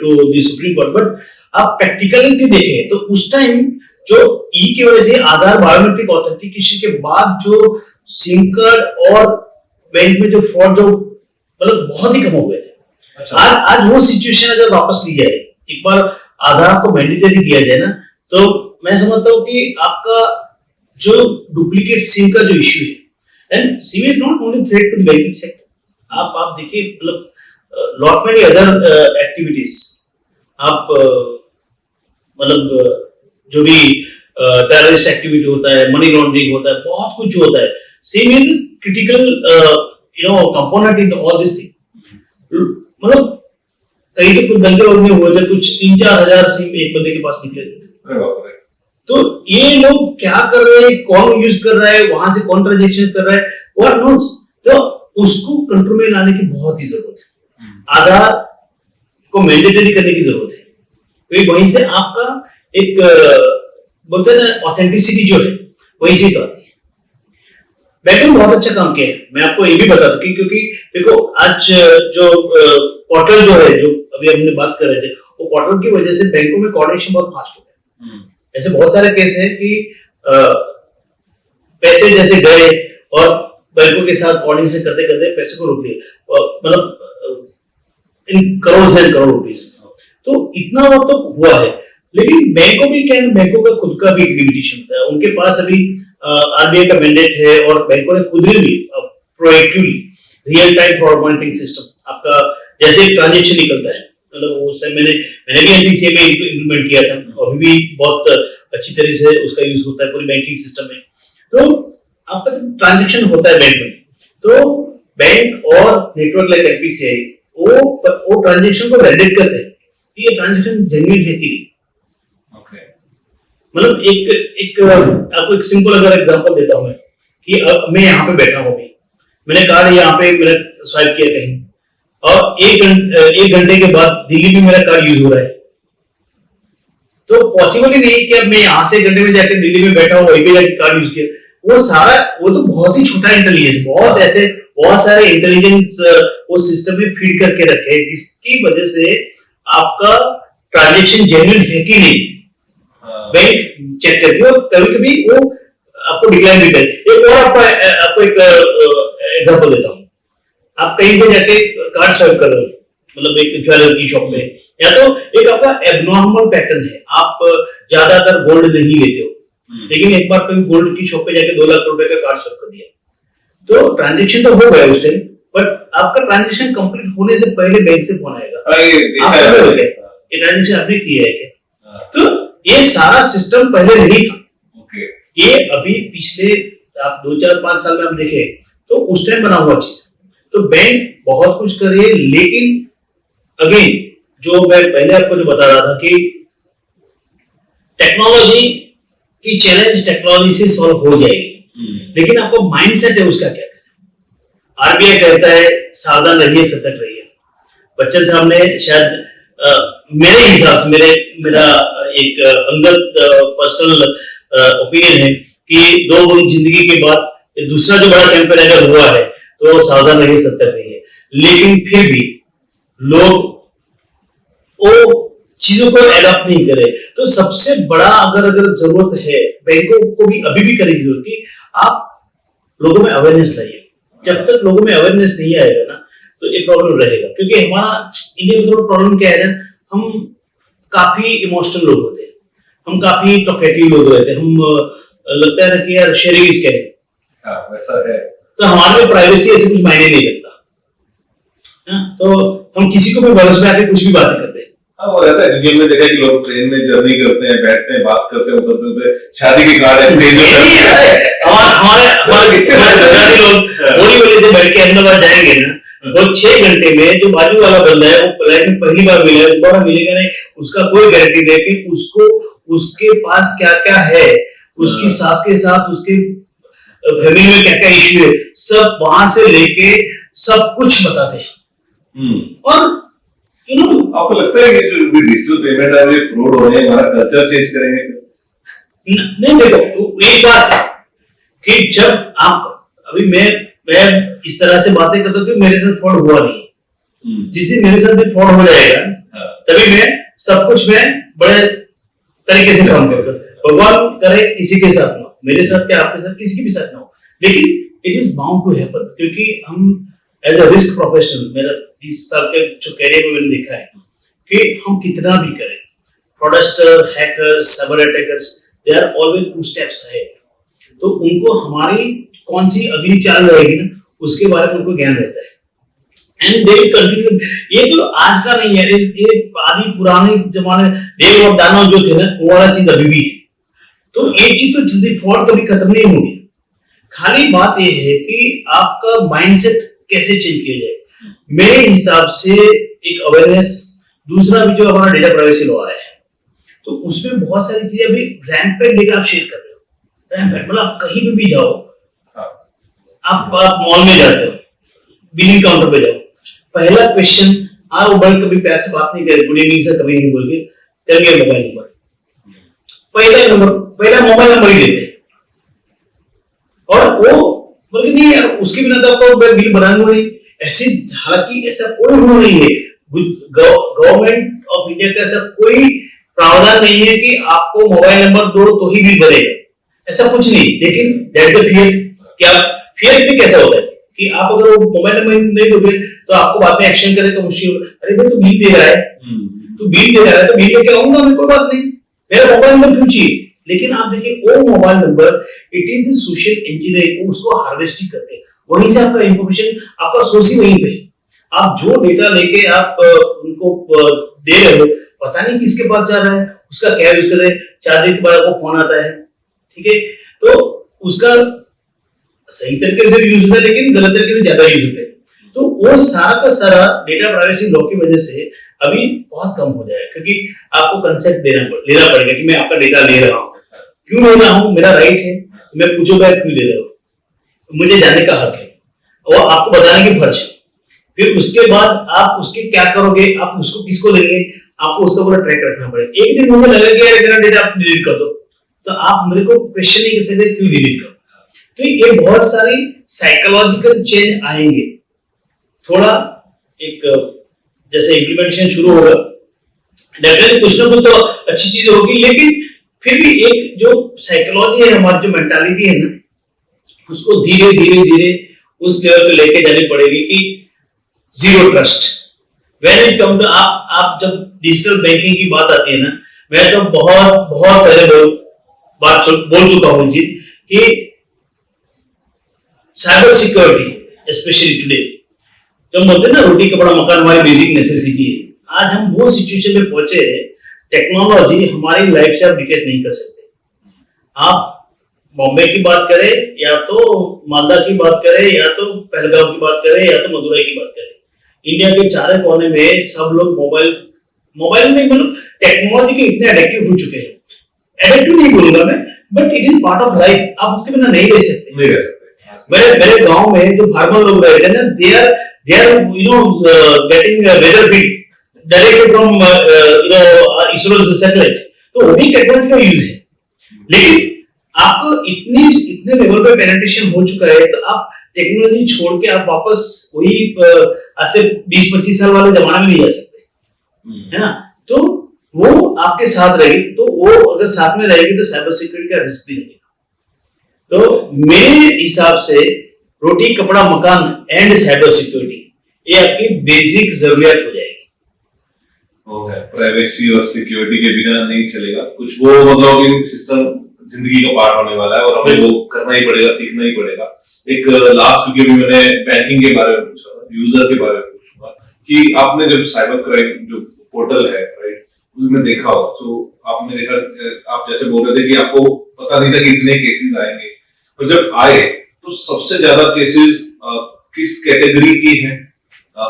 to the Supreme Court, but आप प्रैक्टिकलिटी देखें तो उस टाइम जो KYC आधार बायोमेट्रिक ऑथेंटिकेशन के बाद जो सिम कार्ड और बैंक में जो फ्रॉड जो मतलब बहुत ही कम हो गए थे। अच्छा। आज वो सिचुएशन अगर वापस ली जाए, एक बार आधार को मैंडेटरी किया जाए ना, तो मैं समझता हूँ कि आपका जो डुप्लीकेट सिम का जो इश्यू है, and SIM is not only threat to the banking sector, आप देखिए मतलब लॉट मेनी अदर एक्टिविटीज, आप मतलब जो भी टेररिस्ट एक्टिविटी होता है, मनी लॉन्ड्रिंग होता है, बहुत कुछ जो होता है, SIM is critical component in all this thing. मतलब कहीं तो कुछ दंगे वगैरह हुए थे, कुछ 3-4 हजार सिम एक बंदे के पास निकले थे। तो ये लोग क्या कर रहे हैं, कौन यूज कर रहा है, वहां से कौन ट्रांजैक्शन कर रहा है, व्हाट नोस, तो उसको कंट्रोल में लाने की बहुत ही जरूरत है। आधार को मैंडेटरी करने की जरूरत है, क्योंकि वहीं से आपका एक बोलते हैं ना ऑथेंटिसिटी जो है वहीं से तो आती है। बैंक ने बहुत अच्छा काम किया है, मैं आपको ये भी बता दूं, क्योंकि देखो आज जो पोर्टल जो है, जो अभी हमने बात कर रहे थे, वो पोर्टल की वजह से बैंकों में कोऑर्डिनेशन बहुत फास्ट हो गया। ऐसे बहुत सारे केस हैं कि पैसे जैसे गए और बैंकों के साथ कोऑर्डिनेशन करते करते पैसे को रोक लिया, मतलब इन करोड़ एंड करोड़ रुपीस। तो इतना वो तो हुआ है, लेकिन बैंकों भी क्या, बैंकों का खुद का भी लिमिटेशन होता है। उनके पास अभी RBI का मैंडेट है और बैंकों ने खुद भी proactively real time fraud monitoring system, आपका जैसे ट्रांजैक्शन निकलता है, मतलब उस टाइम मैंने भी NPCI में इंप्लीमेंट किया था, अभी भी बहुत अच्छी तरह से उसका यूज होता है पूरी बैंकिंग सिस्टम में। तो आपका जब ट्रांजेक्शन होता है बैंक में, तो बैंक और नेटवर्क लाइक एनपीसीआई वो ट्रांजेक्शन को वैलिडेट करते हैं कि ये ट्रांजेक्शन जेन्युइन है कि नहीं। ओके। मतलब एक आपको एक सिंपल अगर एग्जांपल देता हूं मैं कि अब मैं यहाँ पे बैठा हूँ, मैंने कार्ड यहाँ पे मैंने स्वाइप किया कहीं, और एक घंटे के बाद दिल्ली में मेरा कार्ड यूज हो रहा है, तो पॉसिबल ही नहीं कि अब मैं यहाँ से घंटे में जाकर दिल्ली में बैठा हूँ, वहीं पे जाकर कार्ड यूज किया। वो तो बहुत ही छोटा इंटेलिजेंस, बहुत सारे इंटेलिजेंस वो सिस्टम में फीड करके रखे हैं, जिसकी वजह से आपका ट्रांजेक्शन जेन्युइन है कि नहीं बैंक चेक करती है, और कभी कभी वो आपको डिक्लाइन भी करे। एक और आपको एक एग्जांपल देता हूँ। आप कहीं पे जाके कार्ड स्वाइप कर रहे हो, मतलब एक ज्वेलर की शॉप में, या तो एक आपका एबनॉर्मल पैटर्न है, आप ज्यादातर गोल्ड नहीं लेते हो, लेकिन एक बार कहीं गोल्ड की शॉप पे जाके 2 लाख रुपए का कार्ड स्वाइप कर दिया, तो ट्रांजेक्शन तो हो गया उस टाइम, बट आपका ट्रांजेक्शन कंप्लीट होने से पहले बैंक से फोन आएगा, ये ट्रांजेक्शन आपने किया है क्या? तो ये सारा सिस्टम पहले नहीं था। ये अभी पिछले आप 2-4-5 साल में आप देखें तो उस टाइम बना हुआ चीज। तो बैंक बहुत कुछ कर रही है, लेकिन अगेन जो मैं पहले आपको जो बता रहा था कि टेक्नोलॉजी की चैलेंज टेक्नोलॉजी से सॉल्व हो जाएगी, लेकिन आपको माइंडसेट है उसका क्या है। आरबीआई कहता है सावधान रहिए, सतर्क रहिए। बच्चन साहब ने शायद मेरे हिसाब से मेरा एक अंगत पर्सनल ओपिनियन है कि 2 बूंद जिंदगी के बाद दूसरा जो बड़ा टेम्परेचर हुआ है, तो सावधान रहिए, सतर्क रहिए। लेकिन फिर भी लोग वो चीजों को एडॉप्ट नहीं करे। तो सबसे बड़ा अगर जरूरत है बैंकों को भी अभी भी करने की जरूरत कि आप लोगों में अवेयरनेस लाइए। जब तक लोगों में अवेयरनेस नहीं आएगा ना, तो एक प्रॉब्लम रहेगा। क्योंकि हमारा इंडिया में थोड़ा प्रॉब्लम क्या है ना, हम काफी इमोशनल लोग होते हैं, हम काफी टॉकेटिव लोग रहते हैं, हम लगता है ना कि यार शेयरिंग इज केयरिंग, वैसा है। तो हमारे में प्राइवेसी ऐसे कुछ मायने नहीं रखता, तो हम किसी को भी भरोसे में आके कुछ भी बातें करते हैं। हाँ, वो रहता है। इंडिया में देखा कि लोग ट्रेन में जर्नी करते हैं, बैठते हैं, बात करते हैं, उतरते शादी के कार्ड हमारे लोग बोली बोली से बैठ के अहमदाबाद जाएंगे ना, वो 6 घंटे में जो बाजू वाला बंदा है वो फ्लाइट में पहली बार मिला है, दोबारा मिलेगा नहीं, उसका कोई गारंटी नहीं कि उसको उसके पास क्या क्या है, उसकी सास के साथ उसके फैमिली में क्या क्या इश्यू है, सब वहां से लेके सब कुछ बताते हैं। और आपको लगता है कि जो डिजिटल पेमेंट है ये फ्रॉड हो रहे हैं, हमारा कल्चर चेंज करेंगे? नहीं, देखो एक बात है कि जब आप अभी मैं इस तरह से बातें करता हूँ कि मेरे साथ फ्रॉड हुआ नहीं, जिस दिन मेरे साथ भी फ्रॉड हो जाएगा तभी मैं सब कुछ में बड़े तरीके से काम करूंगा। भगवान करे किसी के साथ ना हो, मेरे साथ क्या आपके साथ किसी के भी साथ ना हो, लेकिन it is bound to happen. क्योंकि हम एज अ रिस्क प्रोफेशनल, मेरा 30 साल के जो कैरियर में मैंने देखा है कि हम कितना भी करें, fraudster, hackers, cyber attackers, they are always 2 steps ahead. तो उनको हमारी कौन सी अगली चाल रहेगी ना, उसके बारे में उनको ज्ञान रहता है, एंड दे विल कंटिन्यू। ये तो आज का नहीं है, ये आदि पुराने जमाने देव और दानव जो थे ना, वो वाला चीज अभी भी है। तो ये चीज तो जल्दी फ्रॉड कभी खत्म नहीं होगी। खाली बात ये है कि आपका माइंडसेट कैसे चेंज किया जाए। मेरे हिसाब से एक अवेयरनेस, दूसरा भी जो हमारा डेटा प्राइवेसी लॉ है, तो उसमें बहुत सारी चीजें अभी रैंपेंट डेटा आप शेयर कर रहे हो। रैंपेंट मतलब आप कहीं पे भी जाओ, आप मॉल में जाते हो, बिलिंग काउंटर पे जाओ, पहला क्वेश्चन, वो बड़े कभी प्यार से बात नहीं करे, गुड इवनिंग सर कभी नहीं बोल के, टेल मी मोबाइल नंबर, पहला मोबाइल नंबर ही देते हैं। और वो बोले नहीं यार, उसके बिना तो आपको बिल बनाना नहीं। ऐसे, हालांकि ऐसा कोई रूल नहीं है, गवर्नमेंट ऑफ इंडिया का ऐसा कोई प्रावधान नहीं है कि आपको मोबाइल नंबर दो तो ही बिल बनेगा, ऐसा कुछ नहीं। लेकिन दैट द फियर, क्या फियर भी कैसा होता है कि आप अगर वो मोबाइल नंबर नहीं दोगे तो आपको बाद में एक्शन करे तो मुश्किल। अरे भाई, तू बिल दे रहा है, तो बिल लेके आऊंगा मैं, कोई बात नहीं, मेरा मोबाइल नंबर क्यों चाहिए। लेकिन आप देखिए, वो mobile number, it is the social engineering, उसको हार्वेस्टिंग करते हैं, वहीं से आपका इंफॉर्मेशन, आपका सोर्स ही वहीं पे। आप जो डेटा लेके आप उनको दे रहे हो, पता नहीं किसके पास जा रहा है, उसका क्या यूज कर रहे हैं। 4 दिन के बाद आपको फोन आता है, ठीक है, तो उसका सही तरीके से यूज होता है लेकिन गलत तरीके से ज्यादा यूज होते हैं। तो वो सारा का सारा डेटा प्राइवेसी लॉ की वजह से अभी बहुत कम हो जाएगा, क्योंकि आपको कंसेंट लेना पड़ेगा कि मैं आपका डेटा ले रहा हूँ, क्यों ले रहा हूँ, मेरा राइट है, मैं पूछूंगा क्यों ले रहे हो, मुझे जानने का हक है और आपको बताने की फर्ज है। फिर उसके बाद आप उसके क्या करोगे, आप उसको किसको देंगे, आपको उसका पूरा ट्रैक रखना पड़ेगा। एक दिन मुझे लगा कि यार मेरा डेटा आप डिलीट कर दो, तो आप मेरे को क्वेश्चन नहीं कर सकते क्यों डिलीट करो। तो ये बहुत सारी साइकोलॉजिकल चेंज आएंगे, थोड़ा एक जैसे इम्प्लीमेंटेशन शुरू होगा, डेफिनेटली कुछ ना कुछ तो अच्छी चीज होगी, लेकिन फिर भी एक जो साइकोलॉजी है, हमारी जो मेंटालिटी है ना, उसको धीरे धीरे धीरे उस लेवल पे लेके जानी पड़ेगी कि zero trust. When it come to आप जब डिजिटल बैंकिंग की बात आती है ना, मैं तो बहुत बहुत पहले बोल चुका हूं जी कि साइबर सिक्योरिटी स्पेशली टुडे, जब बोलते हैं ना रोटी कपड़ा मकान हमारी बेसिक नेसेसिटी है, आज हम वो सिचुएशन में पहुंचे हैं, टेक्नोलॉजी हमारी लाइफ से आप डिटेक्ट नहीं कर सकते। आप बॉम्बे की बात करें या तो मालदा की बात करें या तो पहलगांव की बात करें या तो मदुरई की बात करें, इंडिया के चारों कोने में सब लोग मोबाइल में मतलब टेक्नोलॉजी के इतने एडिक्टिव हो चुके हैं। एडिक्टिव नहीं बोलूंगा मैं, but it is part of life, आप उसके बिना नहीं रह सकते। मेरे गांव में जो फार्मर लोग रहते हैं ना, they are getting weather feed directly from ISRO's satellite, तो वो भी टेक्नोलॉजी का यूज है। लेकिन आपको इतने लेवल पे पेनिट्रेशन हो चुका है, तो आप टेक्नोलॉजी छोड़ के आप वापस वही आज से 20-25 साल वाले जमाना में नहीं जा सकते, है ना। तो वो आपके साथ रहेगी, तो वो अगर साथ में रहेगी तो साइबर सिक्योरिटी का रिस्क भी रहेगा। तो मेरे हिसाब से रोटी कपड़ा मकान एंड साइबर सिक्योरिटी ये आपकी बेसिक जरूरियत हो जाएगी। ओके, प्राइवेसी और सिक्योरिटी के बिना नहीं चलेगा कुछ, वो मतलब इन सिस्टम जिंदगी का पार्ट होने वाला है और हमें वो करना ही पड़ेगा, सीखना ही पड़ेगा। एक लास्ट क्योंकि अभी मैंने बैंकिंग के बारे में पूछा, यूजर के बारे में पूछूंगा कि आपने जब साइबर क्राइम जो पोर्टल है राइट, उसमें देखा हो तो आपने देखा, आप जैसे बोल रहे थे कि आपको पता नहीं था कि इतने केसेस आएंगे, और जब आए तो सबसे ज्यादा केसेस किस कैटेगरी की हैं,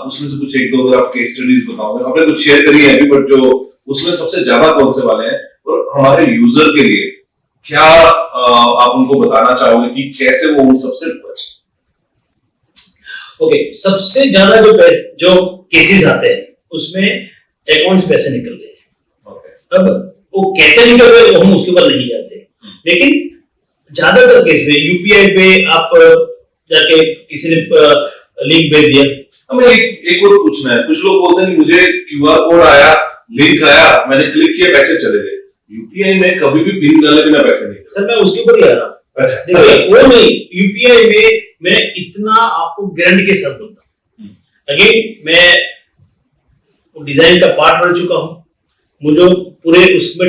उसमें से कुछ एक दो अगर आप केस स्टडीज बताओगे, आपने कुछ शेयर करी है अभी, बट जो उसमें सबसे ज्यादा कौन से वाले हैं, और हमारे यूजर के लिए क्या आप उनको बताना चाहोगे कि कैसे वो उन सबसे बचे? ओके, सबसे ज्यादा जो केसेस आते हैं उसमें अकाउंट से पैसे निकल गए। अब वो कैसे निकल गए वो हम उसके ऊपर नहीं जाते, लेकिन ज्यादातर केस में यूपीआई पे आप जाके किसी ने लिंक भेज दिया। हमें एक और पूछना है, कुछ लोग बोलते हैं कि मुझे क्यूआर कोड आया, लिंक आया, मैंने क्लिक किया, पैसे चले गए। यूपीआई में कभी भी पिन डाले बिना पैसे नहीं। सर मैं उसके ऊपर ही आ रहा हूँ। अच्छा, देखिए वो नहीं, यूपीआई में मैं इतना आपको गारंटी के साथ बोलता हूँ, अगेन मैं डिजाइन का पार्ट बन चुका हूँ, मुझे पूरे उसमें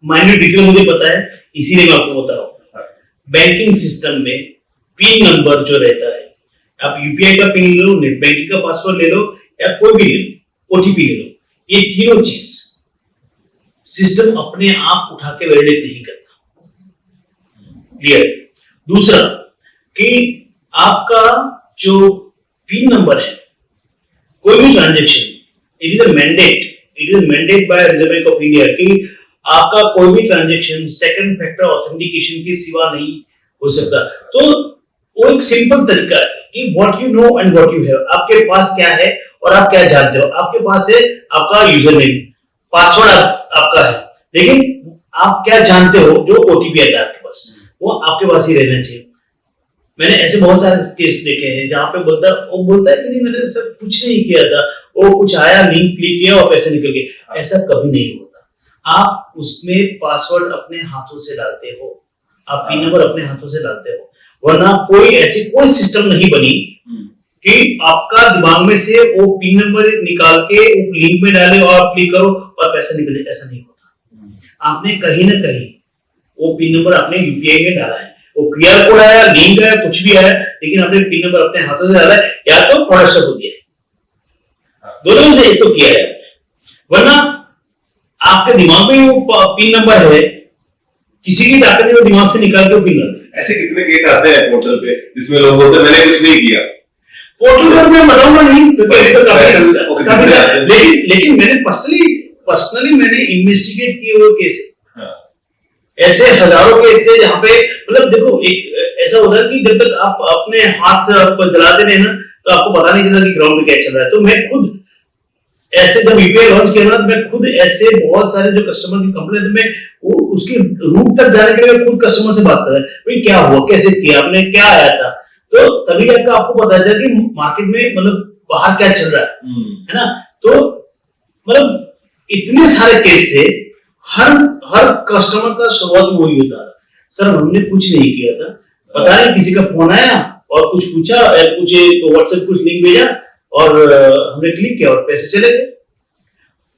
माइन्यूट डिटेल मुझे पता है, इसीलिए मैं आपको बता रहा हूँ। बैंकिंग सिस्टम में पिन नंबर जो रहता है, आप यूपीआई का पिन ले लो, नेट बैंकिंग का पासवर्ड ले लो या कोई भी ले लो, ओटीपी ले लो, ये तीनों चीज सिस्टम अपने आप उठा के वैलिडेट नहीं करता। क्लियर? दूसरा कि आपका जो पिन नंबर है, कोई भी transaction, it is a mandate by reserve bank of India कि आपका कोई भी ट्रांजैक्शन सेकंड फैक्टर ऑथेंटिकेशन के सिवा नहीं हो सकता। तो वो एक सिंपल तरीका है कि what you know and what you have, आपके पास क्या है और आप क्या जानते हो। आपके पास है आपका यूजर नेम, पासवर्ड आपका है, लेकिन आप क्या जानते हो, जो ओटीपी आता है आपके पास, वो आपके पास ही रहना चाहिए। मैंने ऐसे बहुत सारे केस देखे हैं जहां पे वो बोलता है कि नहीं मैंने सब कुछ नहीं किया था, वो कुछ आया, लिंक क्लिक किया और पैसे निकल गए। ऐसा कभी नहीं होता। आप उसमें पासवर्ड अपने हाथों से डालते हो, आप पिन नंबर अपने हाथों से डालते हो, वरना कोई सिस्टम नहीं बनी कि आपका दिमाग में से वो पिन नंबर निकाल के वो लिंक में डाले और आप क्लिक करो और पैसा निकले। ऐसा नहीं होता। आपने कहीं ना कहीं वो पिन नंबर आपने यूपीआई में डाला है, वो क्यूआर कोड आया, लिंक आया, कुछ भी आया, लेकिन आपने पिन नंबर अपने हाथों से डाला है या तो प्रोडक्ट को दिया है, दोनों में से एक तो किया है। वरना आपके दिमाग में वो पिन नंबर है, किसी की ताकत नहीं वो दिमाग से निकाल के पिन कर दे। ऐसे कितने केस आते हैं पोर्टल पे जिसमें लोग बोलते हैं मैंने कुछ नहीं किया। पोर्टल पर मैं बताऊंगा नहीं तो पहले तो ओके, लेकिन मैंने पर्सनली मैंने इन्वेस्टिगेट किए हुए केस है। हाँ। ऐसे हजारों केस थे जहाँ पे मतलब देखो एक ऐसा होता है कि जब तक आप अपने हाथ पर जलाते रहे ना तो आपको पता नहीं चलता कि ग्राउंड पे क्या चल रहा है। तो मैं खुद ऐसे जब यूपीआई लॉन्च किया ना मैं खुद ऐसे बहुत सारे जो कस्टमर की कंप्लेंट है मैं वो उसकी रूट तक जाने के लिए खुद कस्टमर से बात कर रहा है भाई क्या हुआ कैसे किया आपने क्या आया था। तो तभी जाकर आपको पता चला कि मार्केट में मतलब बाहर क्या चल रहा है ना। तो मतलब इतने सारे केस थे हर कस्टमर का शुरुआत में वही होता था सर हमने कुछ नहीं किया था पता नहीं किसी का फोन आया और कुछ पूछा कुछ व्हाट्सएप कुछ लिंक भेजा और हमने क्लिक किया और पैसे चले गए।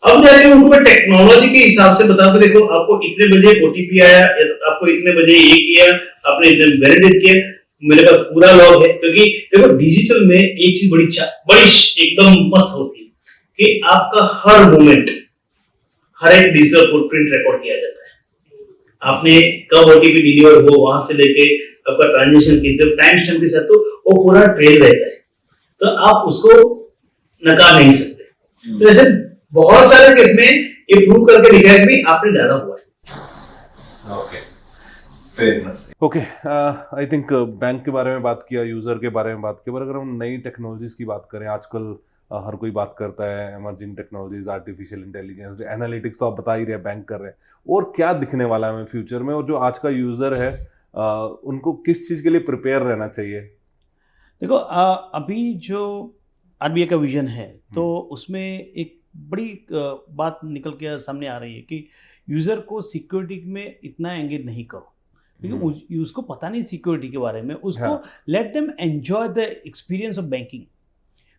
अब जाके उनको मैं टेक्नोलॉजी के हिसाब से बताऊं तो देखो आपको इतने बजे ओटीपी आया आपको इतने बजे ये किया आपने इतने वैलिडेट किया मेरे पास पूरा लॉग है क्योंकि देखो डिजिटल में एक चीज बड़ी एकदम मस्त होती है कि आपका हर मोमेंट हर एक डिजिटल फुटप्रिंट रिकॉर्ड किया जाता है। आपने कब ओटीपी डिलीवर हो वहां से लेके आपका ट्रांजेक्शन कितने टाइम स्टैम्प के साथ तो वो पूरा ट्रेल रहता है तो आप उसको नकार नहीं सकते। तो ऐसे बहुत सारे केस में ये प्रूव करके दिखाया कि आपने डाला हुआ है। Okay, okay, I think bank के बारे में बात किया, यूज़र के बारे में बात किया, पर अगर हम नई टेक्नोलॉजीज़ की बात करें आजकल हर कोई बात करता है emerging technologies, artificial intelligence, analytics तो आप बता ही रहे हैं बैंक कर रहे हैं और क्या दिखने वाला है हमें फ्यूचर में और जो आज का यूज़र है उनको किस चीज़ के लिए प्रिपेयर रहना चाहिए। देखो अभी जो आरबीआई का विजन है तो उसमें एक बड़ी बात निकल के सामने आ रही है कि यूज़र को सिक्योरिटी में इतना एंगेज नहीं करो क्योंकि उसको पता नहीं सिक्योरिटी के बारे में उसको let them enjoy the experience of banking.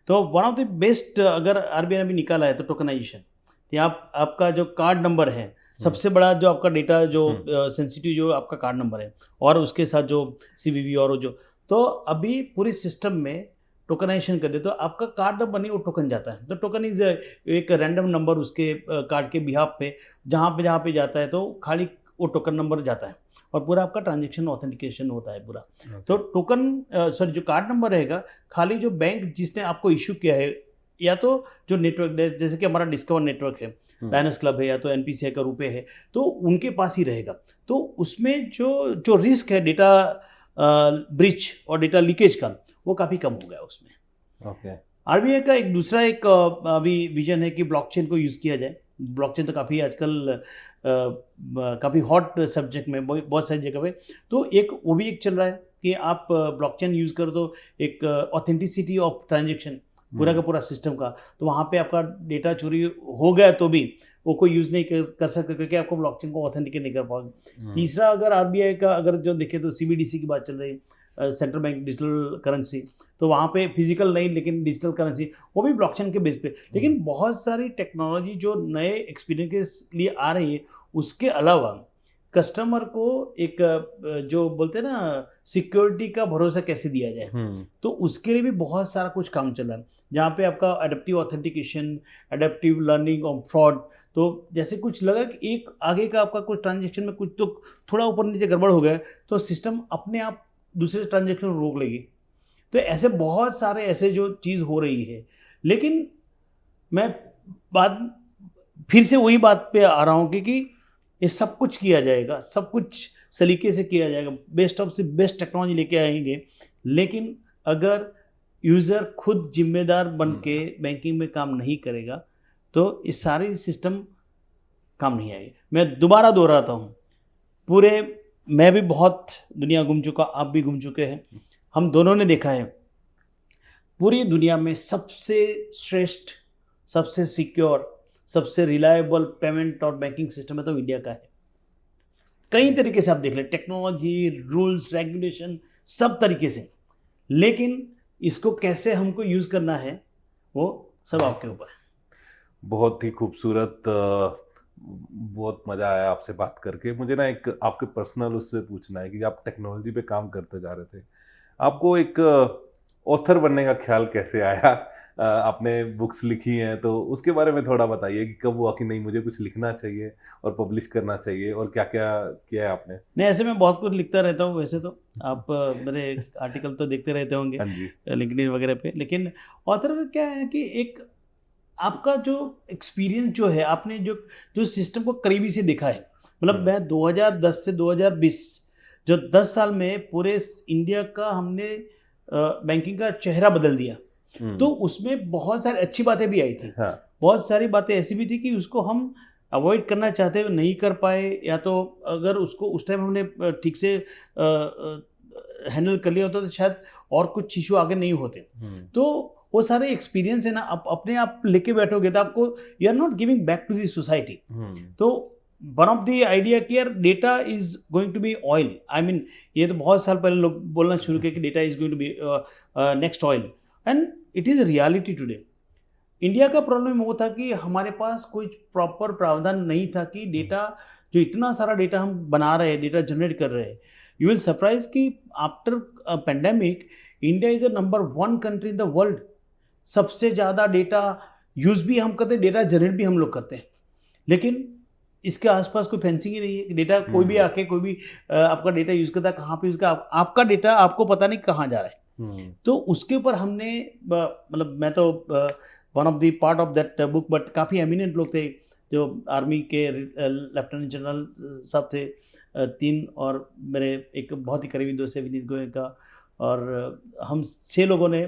तो वन ऑफ द बेस्ट अगर आरबीआई ने भी निकाला है तो टोकनाइजेशन आपका जो कार्ड नंबर है सबसे बड़ा जो आपका डेटा जो सेंसिटिव जो आपका कार्ड नंबर है और उसके साथ जो सीवीवी और जो तो अभी पूरे सिस्टम में टोकनाइजेशन कर दे तो आपका कार्ड नंबर नहीं वो टोकन जाता है। तो टोकन इज एक रैंडम नंबर उसके कार्ड के बिहाफ पे जहाँ पे जाता है तो खाली वो टोकन नंबर जाता है और पूरा आपका ट्रांजेक्शन ऑथेंटिकेशन होता है पूरा। तो टोकन जो कार्ड नंबर रहेगा खाली जो बैंक जिसने आपको इशू किया है या तो जो नेटवर्क जैसे कि हमारा डिस्कवर नेटवर्क है लायनस क्लब है या तो एनपीसीआई का रुपए है तो उनके पास ही रहेगा। तो उसमें जो रिस्क है डेटा ब्रीच और डेटा लीकेज का वो काफ़ी कम हो गया उसमें। ओके, आरबीआई का एक दूसरा एक अभी विजन है कि ब्लॉकचेन को यूज़ किया जाए। ब्लॉकचेन तो काफ़ी आजकल काफ़ी हॉट सब्जेक्ट में बहुत सारी जगह पे तो एक वो भी एक चल रहा है कि आप ब्लॉकचेन यूज़ करो तो एक ऑथेंटिसिटी ऑफ ट्रांजेक्शन पूरा का पूरा सिस्टम का तो वहाँ पे आपका डेटा चोरी हो गया तो भी वो कोई यूज़ नहीं कर सकता क्योंकि आपको ब्लॉकचेन को ऑथेंटिकेट नहीं कर पाओगे। तीसरा अगर आरबीआई का अगर जो देखें तो सीबीडीसी की बात चल रही है सेंट्रल बैंक डिजिटल करेंसी तो वहाँ पे फिजिकल नहीं लेकिन डिजिटल करेंसी वो भी ब्लॉकचेन के बेस पे। लेकिन बहुत सारी टेक्नोलॉजी जो नए एक्सपीरियंस के लिए आ रही है उसके अलावा कस्टमर को एक जो बोलते हैं ना सिक्योरिटी का भरोसा कैसे दिया जाए तो उसके लिए भी बहुत सारा कुछ काम चल रहा है जहाँ पे आपका adaptive authentication adaptive learning of fraud. तो जैसे कुछ लगा कि एक आगे का आपका कुछ ट्रांजेक्शन में कुछ तो थोड़ा ऊपर नीचे गड़बड़ हो गया तो सिस्टम अपने आप दूसरे ट्रांजेक्शन को रोक लेगी। तो ऐसे बहुत सारे ऐसे जो चीज़ हो रही है लेकिन मैं बात फिर से वही बात पे आ रहा हूँ क्योंकि ये सब कुछ किया जाएगा सब कुछ सलीके से किया जाएगा बेस्ट ऑफ से बेस्ट टेक्नोलॉजी लेके आएंगे लेकिन अगर यूज़र खुद जिम्मेदार बन के बैंकिंग में काम नहीं करेगा तो इस सारी सिस्टम काम नहीं आएगी। मैं दोबारा दोहराता हूँ पूरे मैं भी बहुत दुनिया घूम चुका आप भी घूम चुके हैं हम दोनों ने देखा है पूरी दुनिया में सबसे श्रेष्ठ सबसे सिक्योर सबसे रिलायबल पेमेंट और बैंकिंग सिस्टम है तो इंडिया का है। कई तरीके से आप देख लें टेक्नोलॉजी रूल्स रेगुलेशन सब तरीके से लेकिन इसको कैसे हमको यूज़ करना है वो सब आपके ऊपर है। बहुत ही खूबसूरत, बहुत मज़ा आया आपसे बात करके। मुझे ना एक आपके पर्सनल उससे पूछना है कि आप टेक्नोलॉजी पे काम करते जा रहे थे आपको एक ऑथर बनने का ख्याल कैसे आया आपने बुक्स लिखी हैं, तो उसके बारे में थोड़ा बताइए कि कब हुआ कि नहीं मुझे कुछ लिखना चाहिए और पब्लिश करना चाहिए, और क्या क्या किया है आपने? नहीं, ऐसे मैं बहुत कुछ लिखता रहता हूँ वैसे तो। आप मेरे आर्टिकल तो देखते रहते होंगे हाँ जी। लिंक्डइन वगैरह पे। लेकिन ऑथर का क्या है कि एक आपका जो एक्सपीरियंस जो है, आपने जो जो सिस्टम को करीबी से देखा है, मतलब मैं 2010 से 2020 जो 10 साल में पूरे इंडिया का हमने बैंकिंग का चेहरा बदल दिया। तो उसमें बहुत सारी अच्छी बातें भी आई थी, हाँ। बहुत सारी बातें ऐसी भी थी कि उसको हम अवॉइड करना चाहते हुए नहीं कर पाए, या तो अगर उसको उस टाइम हमने ठीक से हैंडल कर लिया होता तो शायद और कुछ इशू आगे नहीं होते। तो वो सारे एक्सपीरियंस है ना, आप अपने आप लेके बैठोगे तो आपको you are not giving back to the society. तो वन ऑफ द आइडिया कि यार data is going to be oil, I mean ये तो बहुत साल पहले लोग बोलना शुरू किया कि data is going to be next oil, and it is reality today. India का प्रॉब्लम वो था कि हमारे पास कोई प्रॉपर प्रावधान नहीं था कि डेटा, जो इतना सारा डेटा हम बना रहे हैं, डेटा जनरेट कर रहे हैं, यू विल सरप्राइज कि after pandemic India is a number 1 country in the world. सबसे ज़्यादा डेटा यूज़ भी हम करते हैं, डेटा जनरेट भी हम लोग करते हैं, लेकिन इसके आसपास कोई फेंसिंग ही नहीं है कि डेटा कोई भी आके कोई भी आपका डेटा यूज़ करता है, कहाँ पे यूज़ कर, आपका डेटा आपको पता नहीं कहाँ जा रहा है। तो उसके ऊपर हमने मतलब मैं तो one of the part of that book, but काफ़ी एमिनेंट लोग थे जो आर्मी के लेफ्टिनेंट जनरल साहब थे 3, और मेरे एक बहुत ही करीबी दोस्त है विनीत गोयल का, और हम 6 लोगों ने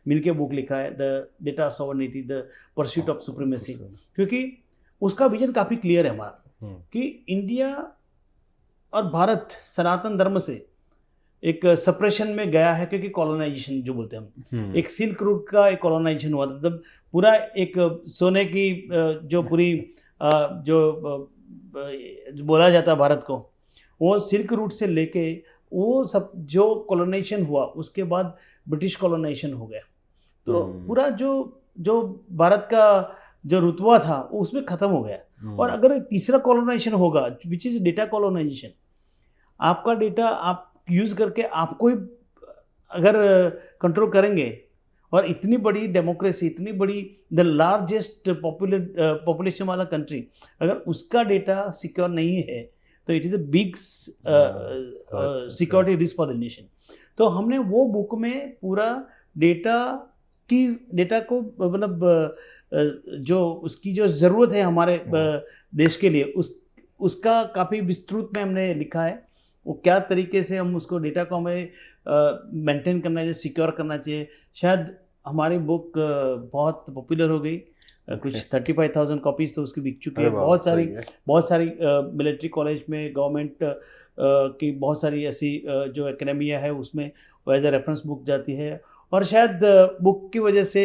मिलके बुक लिखा है the data sovereignty the pursuit of supremacy, क्योंकि उसका विजन काफ़ी क्लियर है हमारा कि इंडिया और भारत सनातन धर्म से एक सप्रेशन में गया है, क्योंकि कॉलोनाइजेशन जो बोलते हैं हम, एक सिल्क रूट का एक कॉलोनाइजेशन हुआ था, तब पूरा एक सोने की जो पूरी जो बोला जाता है भारत को, वो सिल्क रूट से लेके वो सब जो कॉलोनाइजेशन हुआ, उसके बाद ब्रिटिश कॉलोनाइजेशन हो गया। तो पूरा जो भारत का जो रुतबा था वो उसमें ख़त्म हो गया। और अगर तीसरा कॉलोनाइजेशन होगा विच इज़ डेटा कॉलोनाइजेशन, आपका डेटा आप यूज़ करके आपको ही अगर कंट्रोल करेंगे, और इतनी बड़ी डेमोक्रेसी, इतनी बड़ी द लार्जेस्ट पॉपुलेशन वाला कंट्री, अगर उसका डेटा सिक्योर नहीं है तो it is a big security risk for the nation. तो हमने वो बुक में पूरा डेटा को मतलब जो उसकी जो ज़रूरत है हमारे देश के लिए, उसका काफ़ी विस्तृत में हमने लिखा है, वो क्या तरीके से हम उसको डेटा को हमें मेंटेन करना चाहिए, सिक्योर करना चाहिए। शायद हमारी बुक बहुत पॉपुलर हो गई, कुछ 35,000 कॉपीज़ तो उसकी बिक चुकी है। बहुत सारी मिलिट्री कॉलेज में, गवर्नमेंट की बहुत सारी ऐसी जो एकेडमिया है उसमें एज ए रेफरेंस बुक जाती है। और शायद बुक की वजह से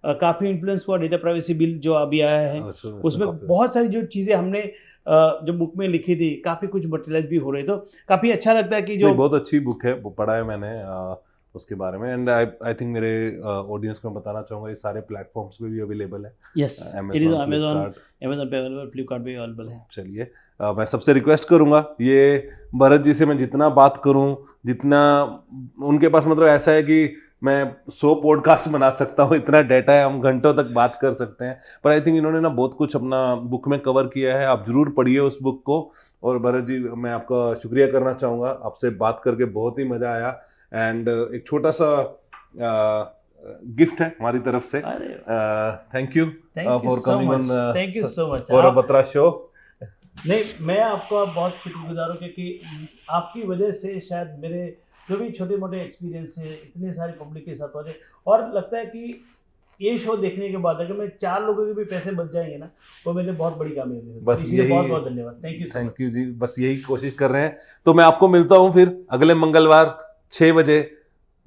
काफ़ी इन्फ्लुएंस हुआ डेटा प्राइवेसी बिल जो अभी आया है, उसमें बहुत सारी जो चीज़ें हमने जो बुक में लिखी थी, काफ़ी कुछ मटेरियल भी हो रहे, तो काफ़ी अच्छा लगता है कि जो बहुत अच्छी बुक है, वो पढ़ा है मैंने उसके बारे में। एंड आई थिंक मेरे ऑडियंस को मैं बताना चाहूँगा ये सारे प्लेटफॉर्म्स पे भी अवेलेबल है। यस, इट इज अमेज़न पे अवेलेबल, फ्लिपकार्ट पे अवेलेबल है। चलिए मैं सबसे रिक्वेस्ट करूँगा, ये भरत जी से मैं जितना बात करूँ, जितना उनके पास मतलब ऐसा है कि मैं 100 पॉडकास्ट बना सकता हूँ, इतना डाटा है, हम घंटों तक बात कर सकते हैं। पर आई थिंक इन्होंने ना बहुत कुछ अपना बुक में कवर किया है, आप ज़रूर पढ़िए उस बुक को। और भरत जी मैं आपका शुक्रिया करना चाहूँगा, आपसे बात करके बहुत ही मज़ा आया। एंड एक छोटा सा गिफ्ट है हमारी तरफ से, thank you for coming on thank you so much for a Batra show. नहीं, मैं आपका बहुत शुक्रगुजार हूँ, क्योंकि आपकी वजह से शायद मेरे जो भी छोटे मोटे एक्सपीरियंस है इतने सारे पब्लिक के साथ पहुँचे, और लगता है कि ये शो देखने के बाद अगर मैं 4 लोगों के भी पैसे बच जाएंगे ना, वो मेरे लिए बहुत बड़ी कामयाबी है। बस यही, बहुत बहुत धन्यवाद, थैंक यू जी, बस यही कोशिश कर रहे हैं। तो मैं आपको मिलता हूँ फिर अगले मंगलवार 6 बजे।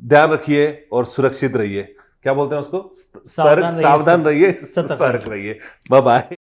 ध्यान रखिए और सुरक्षित रहिए। क्या बोलते हैं उसको? सावधान रहिए, सतर्क रहिए। Bye bye.